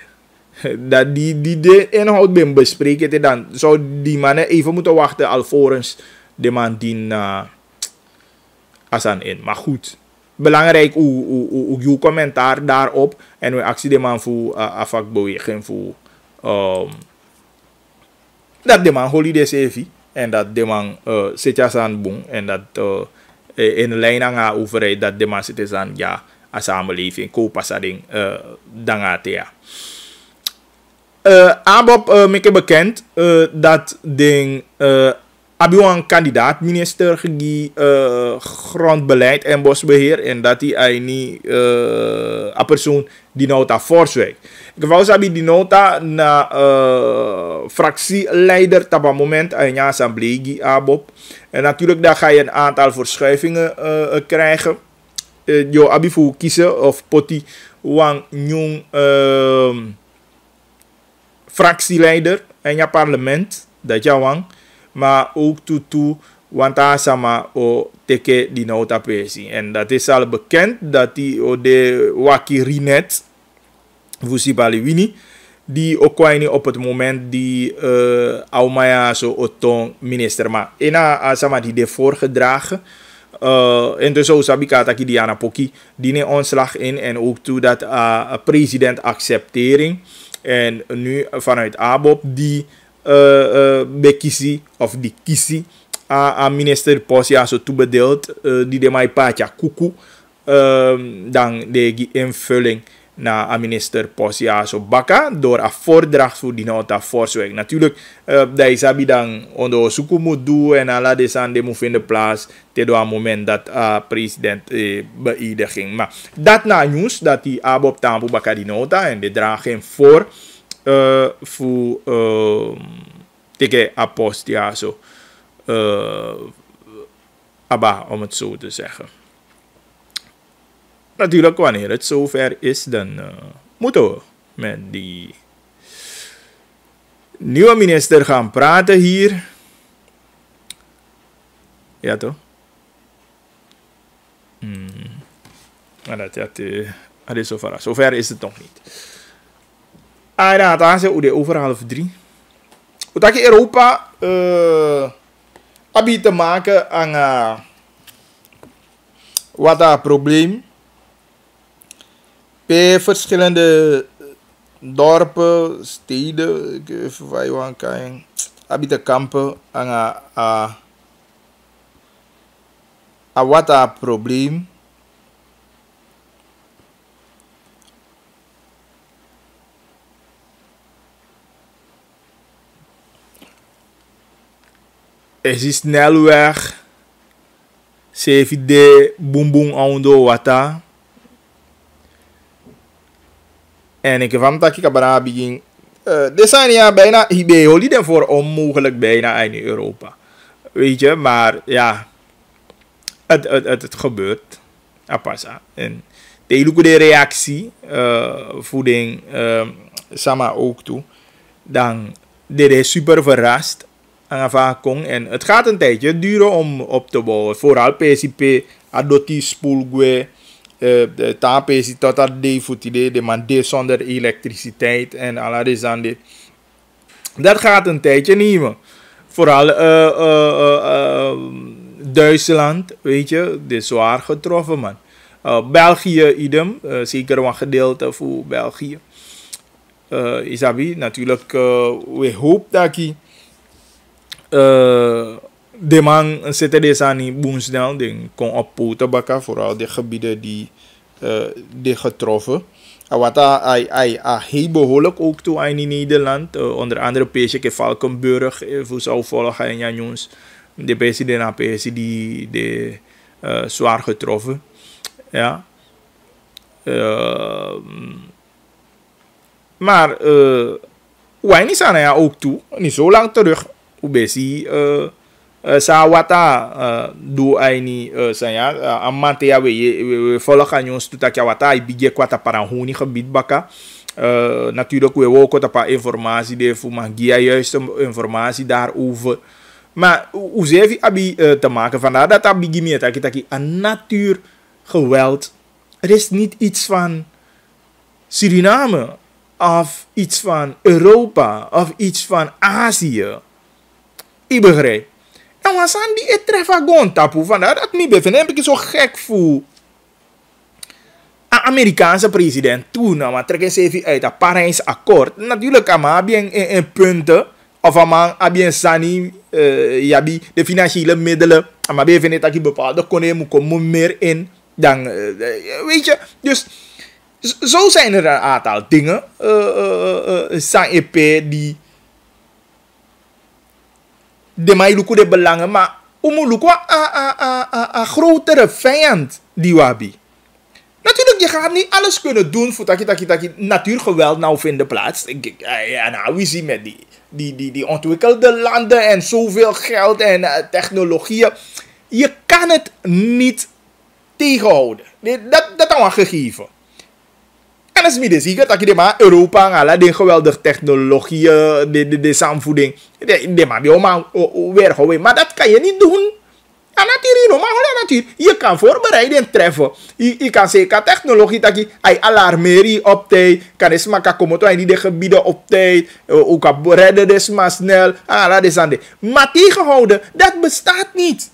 Speaker 1: dat die de inhoud ben bespreken dan zou die mannen even moeten wachten alvorens de man dien asan in, maar goed. Belangrijk uw commentaar daarop en uw actie de man voor afakbeweging voor dat de man holiday save en dat de man zit aan boom en dat in lijn aan haar overheid dat de man zit aan ja a samenleving koopassading dangatea. ABOP meke bekend dat ding Abiwan kandidaat minister die grondbeleid en bosbeheer en dat hij niet een persoon die nota Forswijk. Ik wou sabi die nota na fractieleider op een moment aan je assemblee ABOP. En natuurlijk daar ga je een aantal verschuivingen krijgen. Jo abifu kiezen of poti wang jong fractieleider en je parlement dat je wang. Maar ook tutu want daar sama o teke die nota pesi. En dat is al bekend dat die o de wakirinet Vusibaliwini die ook kwam op het moment die Aumaya zo otong minister maar ena sama die de voorgedragen en dus zo sabika taki Diana Poki die ne ontslag in en ook toe dat president acceptering en nu vanuit ABOP die bekisi of die kisi aan minister Posia zo toebedeeld die de mai pacha kuku dan de invulling naar minister Posia zo baka door een voordracht voor die nota Forswijk. Natuurlijk dat is abi dan onder zoek moet doen en alla desan de moet vinden plaats te een moment dat president beëdiging. Maar dat na nieuws dat die ABOP tampo baka die nota en de dragen voor voor tegen apostia zo abba om het zo te zeggen. Natuurlijk wanneer het zover is dan moeten we met die nieuwe minister gaan praten hier. Ja toch? Maar dat is zover. Zover is het nog niet. Dat is over 2:30. Wat Europa heb te maken aan wat een probleem. Bij verschillende dorpen, steden, waar je aan kan, heb te kampen aan wat een probleem. Es is snelweg. CVD, boom boom aundo wata. En ik van dat ik abara begin. Decennia bijna hierbij holiday voor onmogelijk bijna in Europa. Weet je, maar ja. Het gebeurt. Apasa. En de reactie. Voeding. Sama ook toe. Dan. Dit is super verrast. En het gaat een tijdje duren om op te bouwen. Vooral PCP, Adoti Spoelgue, tapesi tot dat de voetide de man de zonder elektriciteit en alla deze aan dit. Dat gaat een tijdje nemen. Vooral Duitsland, weet je, dit is zwaar getroffen, man. België, idem, zeker een gedeelte voor België. Isabi, natuurlijk, we hopen dat de man zitten deze aan die boensnel, die kon op poten bakken, vooral de gebieden die getroffen. Wat hij behoorlijk ook toe in Nederland, onder andere Peesje Valkenburg, voor zou volgen en Janjons, de president die zwaar getroffen. Ja. Maar wij niet aan ja ook toe, niet zo lang terug. Hoe besi Sawata doe hij niet zijn ja, amante ja we volgen ons toe dat ja wat hij bigge kwata para honi gebied baka. Natuurlijk we ook wat een informatie de voor magia juiste informatie daarover. Maar hoe zeer abi te maken vandaar dat dat bigge meer dat een natuurgeweld. Er is niet iets van Suriname of iets van Europa of iets van Azië. Ik begrijp. En wat zijn die het treffen gewoon tapu vandaar dat niet bevinden. Heb ik zo gek voor een Amerikaanse president toen, maar trekken ze even uit het Parijs akkoord. Natuurlijk ama in punten of ama bien sani yabi de financiële middelen, maar bevinden dat je bepaalde konen moet komen meer in dan weet je. Dus zo zijn er een aantal dingen zijn EP die de mij lukken de belangen, maar lukken een grotere vijand die wabi. Natuurlijk, je gaat niet alles kunnen doen voor dat je natuurgeweld nou vindt plaats. Ja, nou, we zien met die ontwikkelde landen en zoveel geld en technologieën. Je kan het niet tegenhouden. Dat is een gegeven. En dat is niet zeker dat je maar Europa en die geweldige technologieën, de samenvoeding, die maar weer gewoon. Maar dat kan je niet doen. En natuurlijk, je kan voorbereiden en treffen. Je kan zeker technologie dat je alarmerie op tijd, kan eens maar komen in die gebieden op tijd, ook kan redden dus maar snel. Maar tegenhouden, dat bestaat niet.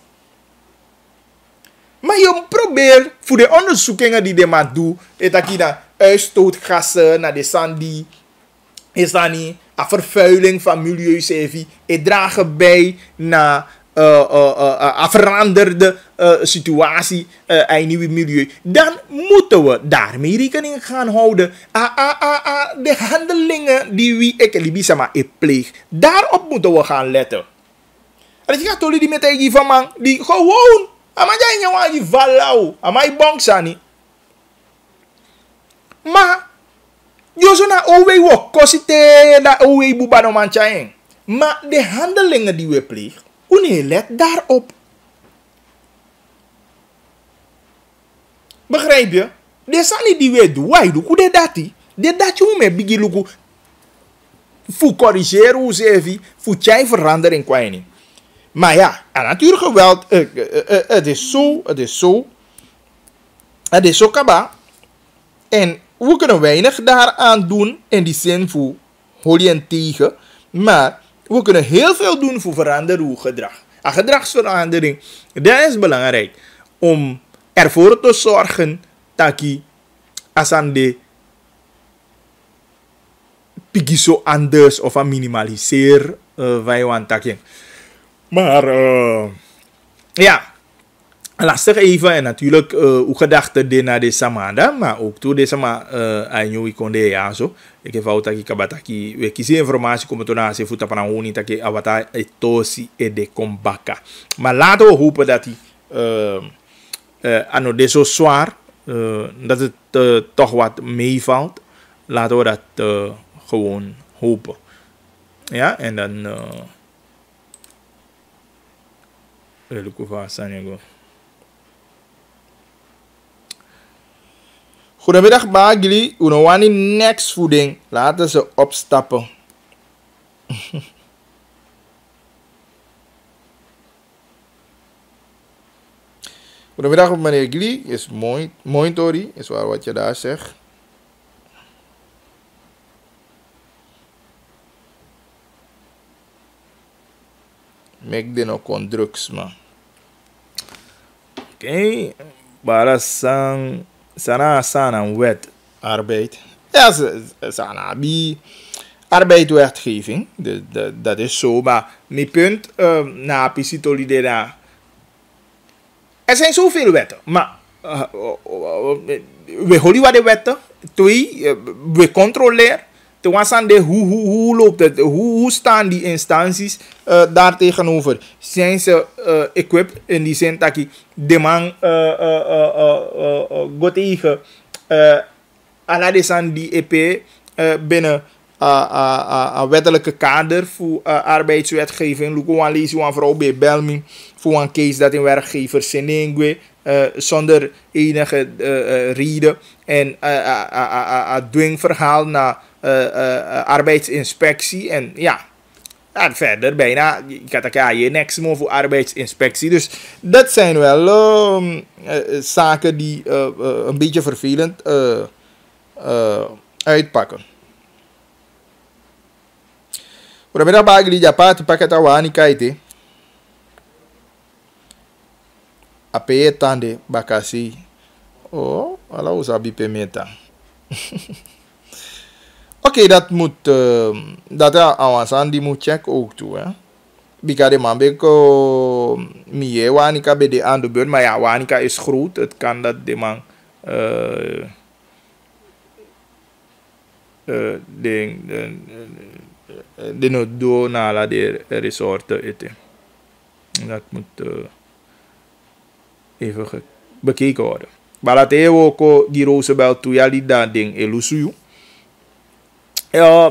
Speaker 1: Maar je probeert voor de onderzoekingen die je maar doet, dat je dan uitstootgassen naar de sandi, is dan niet een vervuiling van milieu, het dragen bij naar een veranderde situatie in nieuw milieu. Dan moeten we daarmee rekening gaan houden. De handelingen die we pleeg. Daarop moeten we gaan letten. En je gaat toch die met die van man die gewoon. Amai nyawa yi valau, amai bong sani. Maar je zo na owe wo kosite da owe buba no manchaeng. Maar de handelingen die we plegen, une let daarop. Begrijp je? De sani die we doen, wij doen, hoe de dati? De dati hoe me bigi luku. Voor corrigeren hoe ze even, voor jij verandering kwijt. Maar ja, en natuurlijk geweld, het is zo kaba. En we kunnen weinig daaraan doen in die zin voor holy en tegen. Maar we kunnen heel veel doen voor veranderen gedrag. Een gedragsverandering, dat is belangrijk. Om ervoor te zorgen dat je als aan de pigiso anders of aan minimaliseer wij want takken. Maar ja, lastig even en natuurlijk hoe gedachten de naar de samanda, maar ook toe deze maar aan kon de ja zo. Ik heb fout dat ik kabataki we kiezen informatie komen toen aan ze voeten van honi dat ik avata etosi e de kombaka. Maar laten we hopen dat hij ano de zo zwaar dat het toch wat meevalt. Laten we dat gewoon hopen. Ja, en dan goedemiddag Bagli, Unowani next voeding. Laten ze opstappen. Goedemiddag meneer Gli, is mooi Tori, is waar wat je daar zegt. Mek de no kon drugs man. Oké, bara sana wet arbeid. Ja, sana bi arbeidswetgeving, dat is zo, maar mijn punt na pisitoli de na. Er zijn zoveel wetten, maar we houden wat de wetten, we controleren. Te wasan de hoe loopt het, hoe staan die instanties daar tegenover? Zijn ze equipped in die zin dat de man go tegen aladesan die EP binnen een wettelijke kader voor arbeidswetgeving. Luko wan lees wan vrouw bij Belmi voor een case dat een werkgever senengwe zonder enige reden en een dwingverhaal naar arbeidsinspectie en ja, verder bijna, ik had je niks meer voor arbeidsinspectie. Dus dat zijn wel zaken die een beetje vervelend uitpakken. Goedemiddag Bagli, Japan, te pakken tawani kaite. Ape tande bakasi. Oh, ala usabi pemeta. Oké, dat moet, dat awansan die moet check ook toe, hè. Bika de man beko miye wanika bij de aan de beurt, maar ja, wanika is groot. Het kan dat de man de no do nala de resorten eten. Dat moet even bekeken worden. Maar dat hij ook die Roosevelt toe ja dat ding elusuyu.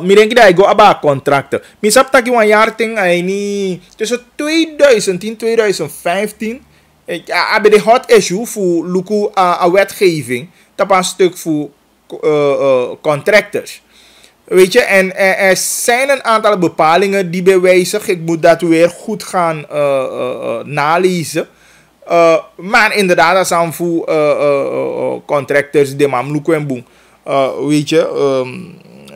Speaker 1: Mi denk dat ik go aba contracten. Mi sap dat ik een jaar ting ni tussen 2010 2015 heb de hot issue voor luku a wetgeving. Dat was een stuk voor contractors. Weet je, en er zijn een aantal bepalingen die bewijzen. Ik moet dat weer goed gaan nalezen. Maar inderdaad, dat zijn voor contractors de mamluku en boem. Weet je,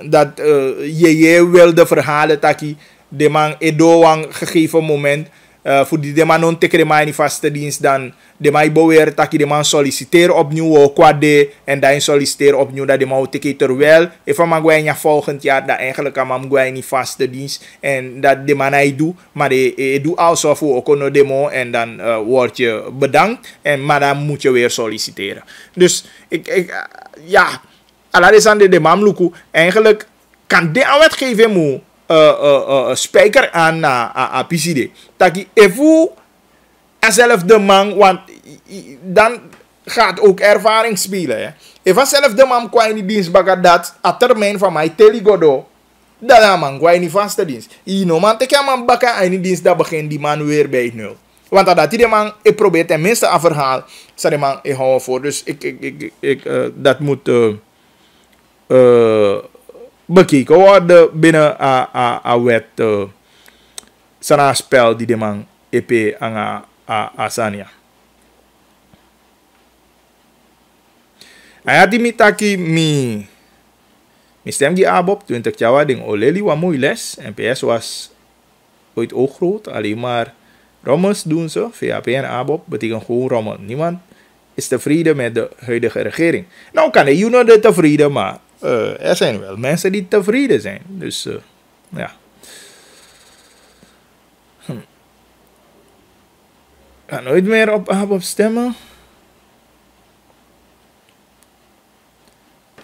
Speaker 1: dat je wilde verhalen dat de man edo een gegeven moment voor die de man non teken de man in vaste dienst dan de man beweert dat de man solliciteert opnieuw kwade en dan solliciteert opnieuw dat de man teken terwijl even man gwen ja volgend jaar dat eigenlijk aan man gwen in vaste dienst en dat de man hij doet maar de doet alsof voor ook een demo en dan word je bedankt en maar dan moet je weer solliciteren. Dus ja, aladesan de mamluku eigenlijk kan de wetgeving moet spijker aan na PCD. Dat je even zelfde man, want dan gaat ook ervaring spelen. Hè. Even zelfde man kwa in die dienst baga dat a termijn van mij teligodo. Dat man kwa in die vaste dienst. Je no man teken man baka in die dienst dat begint die man weer bij 0. Want dat die man ik probeer tenminste een verhaal. Zal die man ik hou voor. Dus ik dat moet bekeken worden binnen een wet sana spel die de man EP aan Asania. Hij had die mitaki mi stem die abob 20 jaar ding oleli wa mooi les. NPS was ooit ook groot, alleen maar rommels doen ze. VAP en abob betekent gewoon rommel. Niemand is tevreden met de huidige regering. Nou kan de UNO de tevreden, maar er zijn wel mensen die tevreden zijn. Dus ja. Ik ga nooit meer op ABOP stemmen.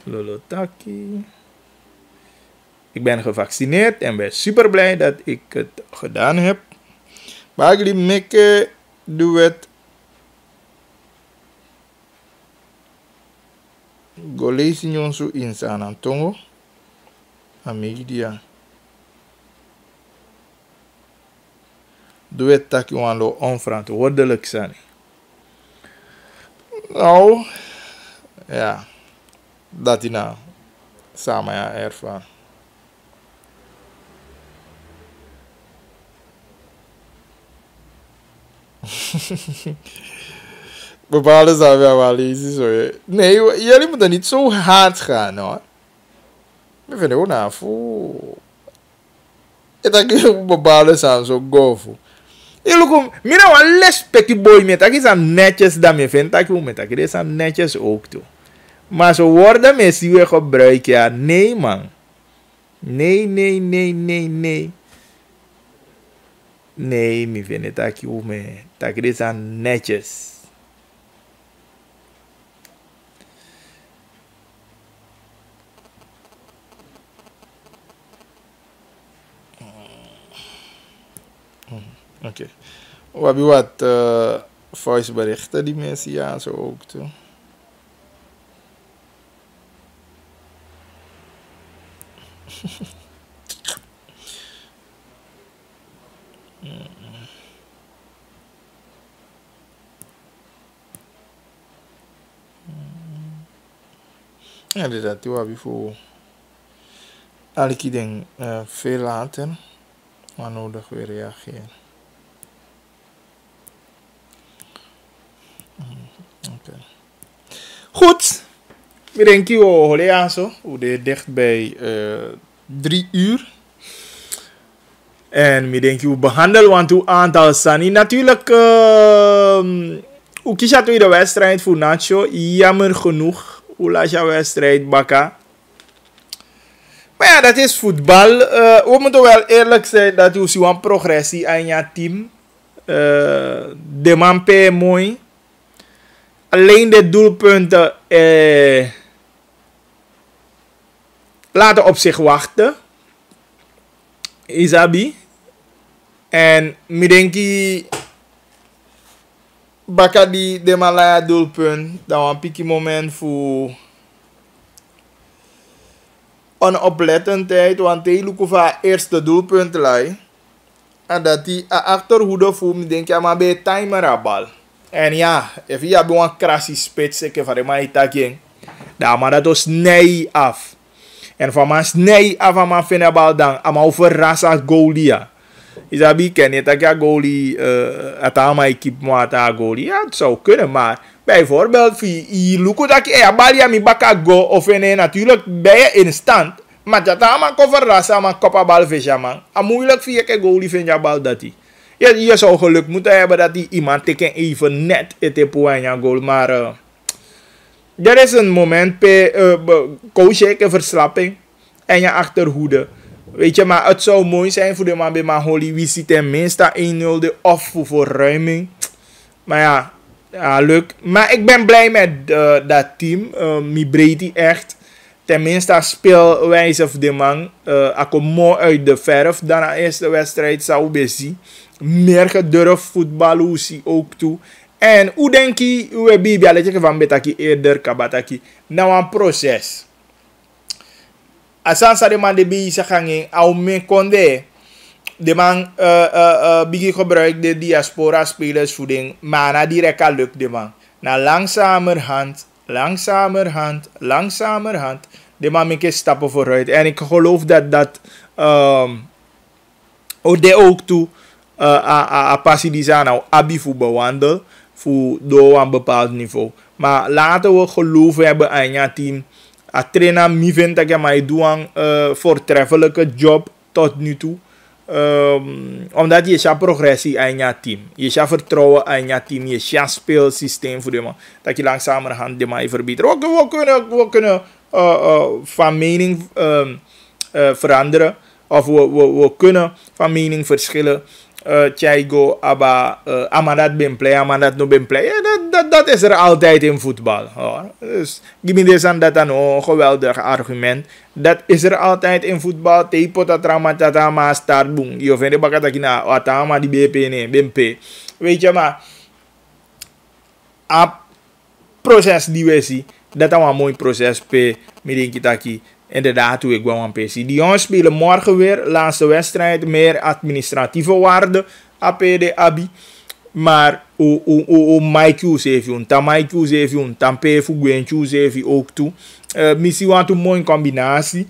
Speaker 1: Lolotaki. Ik ben gevaccineerd en ben super blij dat ik het gedaan heb. Bagli meke doe het. Golesi nyonsu in San Antonio. Amidia. Doe het tak je lo onverantwoordelijk zijn. Nou, ja, dat hij nou samen ja ervan. Bepaalde zaken wel lezen zo. Nee, jullie moeten niet zo hard gaan hoor. Ik vind het ook nou voor. Ik denk bepaalde zaken zo gofu. Je look mina wel respectie boy met dat is aan netjes dat me vindt dat je met dat is aan netjes ook toe. Maar zo worden mensen weer gebruiken ja nee man. Nee. Nee, me vind het dat je me dat is aan netjes. Oké. We hebben wat voiceberichten die mensen ja zo ook toe. Ja, dit dat we hebben voor alle kinderen veel later, maar nodig weer reageren. Okay. Goed, we denken we zo, we dicht bij 3 uur. En we denken we behandelen want een aantal sani. Natuurlijk, hoe kies je de wedstrijd voor Nacho? Jammer genoeg, hoe laat je wedstrijd bakken? Maar ja, dat is voetbal. We moeten wel eerlijk zijn dat we zien progressie aan je team. De man pe mooi. Alleen de doelpunten laten op zich wachten. Isabi. En ik denk dat de Malaya doelpunt dat een pikkie moment voor onoplettendheid. Want hij lukt voor het eerste doelpunt lai. En dat hij achterhoede voor me denk maar bij timer aan bal. En ja, als je hebt een krassie spits, ik heb van mij taking. Dan maar dat is nee af. En van mij nee af aan mijn vinnenbal dan. Aan mijn verrassen goalie. Is dat bij ken je dat je goalie het aan mijn equipe moet aan goalie? Ja, het zou kunnen, maar bijvoorbeeld je lukt dat je bal je baka go of nee natuurlijk ben je in stand. Maar dat aan mijn verrassen aan mijn kopbal visje man. En moeilijk vind je goalie vind je bal dat hij. Je zou geluk moeten hebben dat die iemand teken even net het point goal. Maar er is een moment bij coach een verslapping en je achterhoede. Weet je, maar het zou mooi zijn voor de man bij Maholi. Wie ziet tenminste 1-0 de of voor verruiming. Maar ja, leuk. Maar ik ben blij met dat team. Mi Brady echt. Tenminste speelwijze van de man. Ik kom mooi uit de verf. Dan de eerste wedstrijd zou we zien. Meer gedurfd voetballen ook toe. En hoe denk je, hoe heb je bijalletje van betaki eerder kabataki? Nou een proces. Asan sa de man de bezig gangen, au me konde. De man bigi gebruikt de diaspora spelers voeding, maar na direct al lukt de man. Na langzamerhand. De man maakt stappen vooruit. En ik geloof dat ook toe. Passie die zijn nou abi voor bewandelen voor door een bepaald niveau. Maar laten we geloof hebben aan je team. A trainer mi vindt dat je mij doet een voortreffelijke job tot nu toe. Omdat je hebt progressie aan je team. Je hebt vertrouwen aan je team. Je hebt speelsysteem voor them. Dat je langzamerhand de mij verbetert. We kunnen van mening veranderen. Of we kunnen van mening verschillen. Tjaigo, Abba, Amadat ben play, Amadat no ben play. Dat is er altijd in voetbal. Hoor. Dus give me this aan dat een geweldig argument. Dat is er altijd in voetbal. Tepo tatrama tatama start boom. Je vindt de bakatakina, atama die BP nee, BMP. Weet je maar. A proces die we zien, dat is een mooi proces pe middenkitaki. Inderdaad, hoe ik wel een PC. Die jongens spelen morgen weer. Laatste wedstrijd. Meer administratieve waarde. APD, ABI. Maar Mike heeft je. Mike heeft je. Tampe Fuguentje heeft je ook toe. Missie want een mooie combinatie.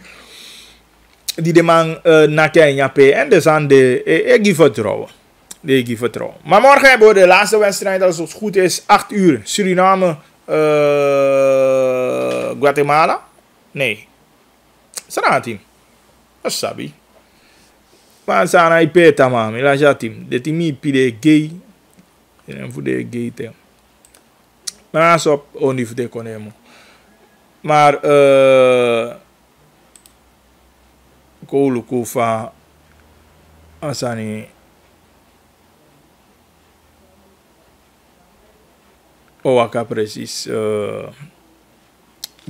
Speaker 1: Die de man na Kenya pe. En dus aan de. Ik geef vertrouwen. Die vertrouwen. Maar morgen hebben we de laatste wedstrijd, als het goed is, 8 uur. Suriname, Guatemala. Nee. Sanatim. Dat is sabi. Maar sana ipeta man, ila jatim. De timi pide gay. En voor de gay te. Maar zo op onif de konemo. Maar koulu kufa asani Owaka precies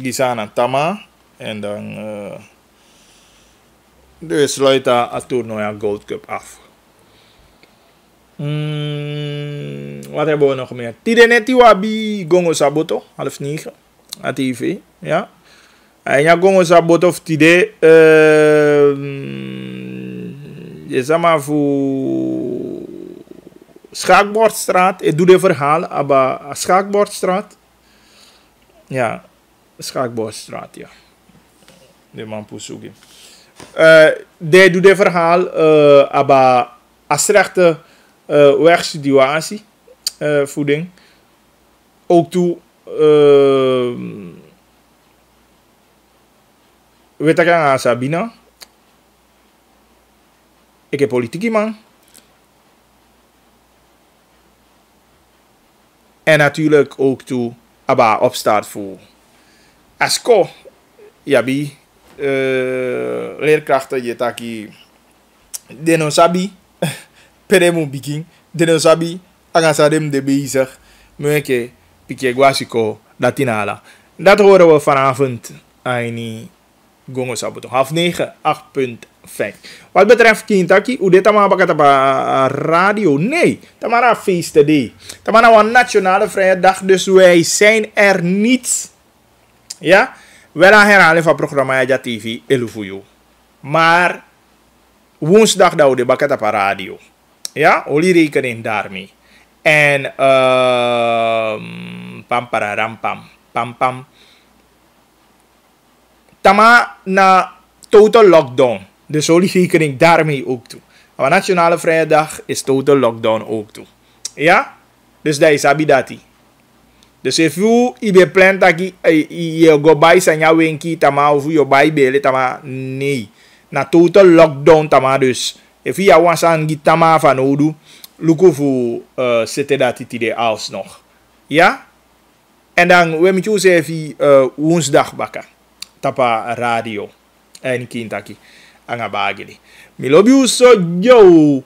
Speaker 1: Gisana Tama en dan dus sluiten het toernooi Gold Cup af. Wat hebben we nog meer? Tideneti wabi Gongo Saboto, 8:30 aan TV, ja. En ja Gongo Saboto of tide je zeg maar voor Schaakbordstraat. Ik doe de verhaal, aber Schaakbordstraat. Ja, Schaakbordstraat, ja. De man poesugi. Die doet de verhaal, aber als slechte wegsituatie, voeding. Ook toe, weet ik aan Sabina. Ik heb politiek man. En natuurlijk ook toe, aba opstart voor ASCO. Yabi, leerkrachten, je taki. Denosabi, peremu biking. Denosabi, agasadem de bezig. Meke, pike guasico, datinala. Dat horen we vanavond aan Gongo Saboto. 8:30, 8.5. Wat betreft Kintaki, hoe dit allemaal bakat op radio? Nee, tamara feest day. Tamara een nationale vrije dag, dus wij zijn er niet. Ja, wel een herhaling van programma Yaja TV, Elufuyo. Maar woensdag dat we bakat op radio. Ja, olie rekening daarmee. En pam pararam pam pam pam. Tama na total lockdown. Dus olie rekening daarmee ook toe. Maar nationale vrije dag is total lockdown ook toe. Ja? Dus dat is abidati. Dus if you ibe plan taki je go buy sanya wenki tama of you buy bele tama nee. Na total lockdown tama dus. If you want san tama van odu luku fu zitten dat idee alsnog. Ja? En dan we met jou zeggen woensdag bakken. Tapa radio. En Kintaki. Anga bagili. Mi lobby uso yo.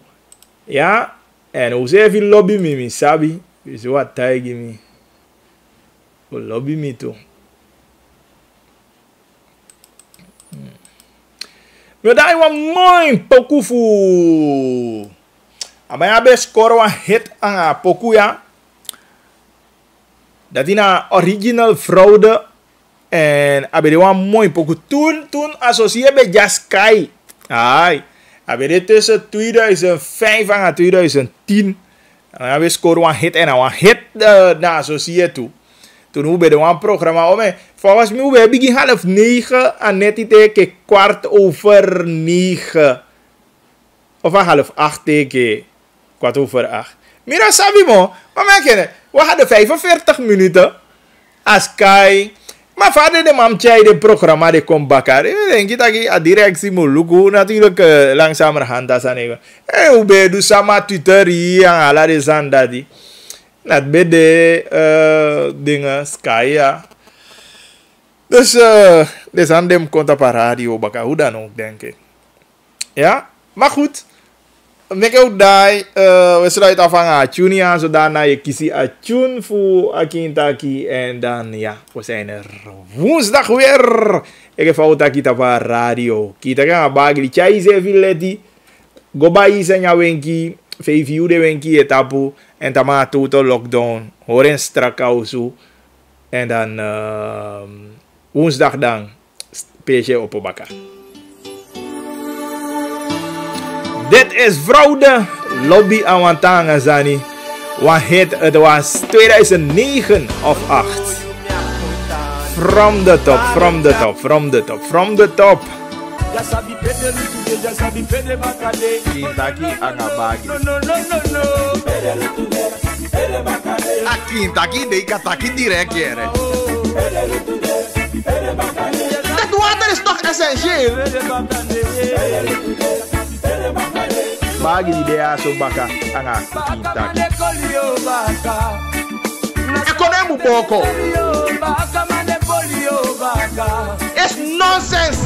Speaker 1: Ja? En hoe zeg je lobby mi sabi? Is wat taigi mi. O lobby mi to. Me dai wa mooi poku fu. Abaya be score wa hit anga poku ya. Dat ina original fraude. En abede wa mooi poku. Toen associeer bij Jaskai. Ai. Abede tussen 2005 en 2010. En we score wa hit en wa hit na associeer toe. Toen we bij de one programma. Volgens mij we begin 8:30 en net tegen 7:15. Of 7:30 tegen 7:15. Mira sabi mo, maar we hadden 45 minuten. Askai. Maar vader de mamtjai de programma de komt bakar. Ik denk dat ik a directie moet lukken. Natuurlijk langzamerhand dat zijn. Hoe ben je dus sama tutorie en ala de zandadi. Dat bij de dingen Sky ja. Dus de zandem komt op radio bakar. Hoe dan ook denk ik. Ja, maar goed. We sluiten af aan tune aan, zodat je kiest een tune voor Akintaki. En dan, ja, we zijn er woensdag weer. Ik heb fout op radio. Kita kan bagli chai se villeti. Gobai senya wenki. 5 uur de wenki etapu. En tama total lockdown. Horen strak ausu. En dan woensdag dan. Peesje op baka. Dit is fraude. Lobby Awantanga Zani. Wat hit, het was 2009 of 8. From the top, from the top, from the top, from the top.
Speaker 9: Já sabe perder tudo, já sabe perder bacade.
Speaker 1: Quintaki angabagi.
Speaker 9: No. Perder tudo, perder bacade.
Speaker 1: A Quintaki dei kataki direct era.
Speaker 10: That water is not essential.
Speaker 1: Bagi di dia so baka anga Quintaki.
Speaker 10: Economy boko. It's nonsense.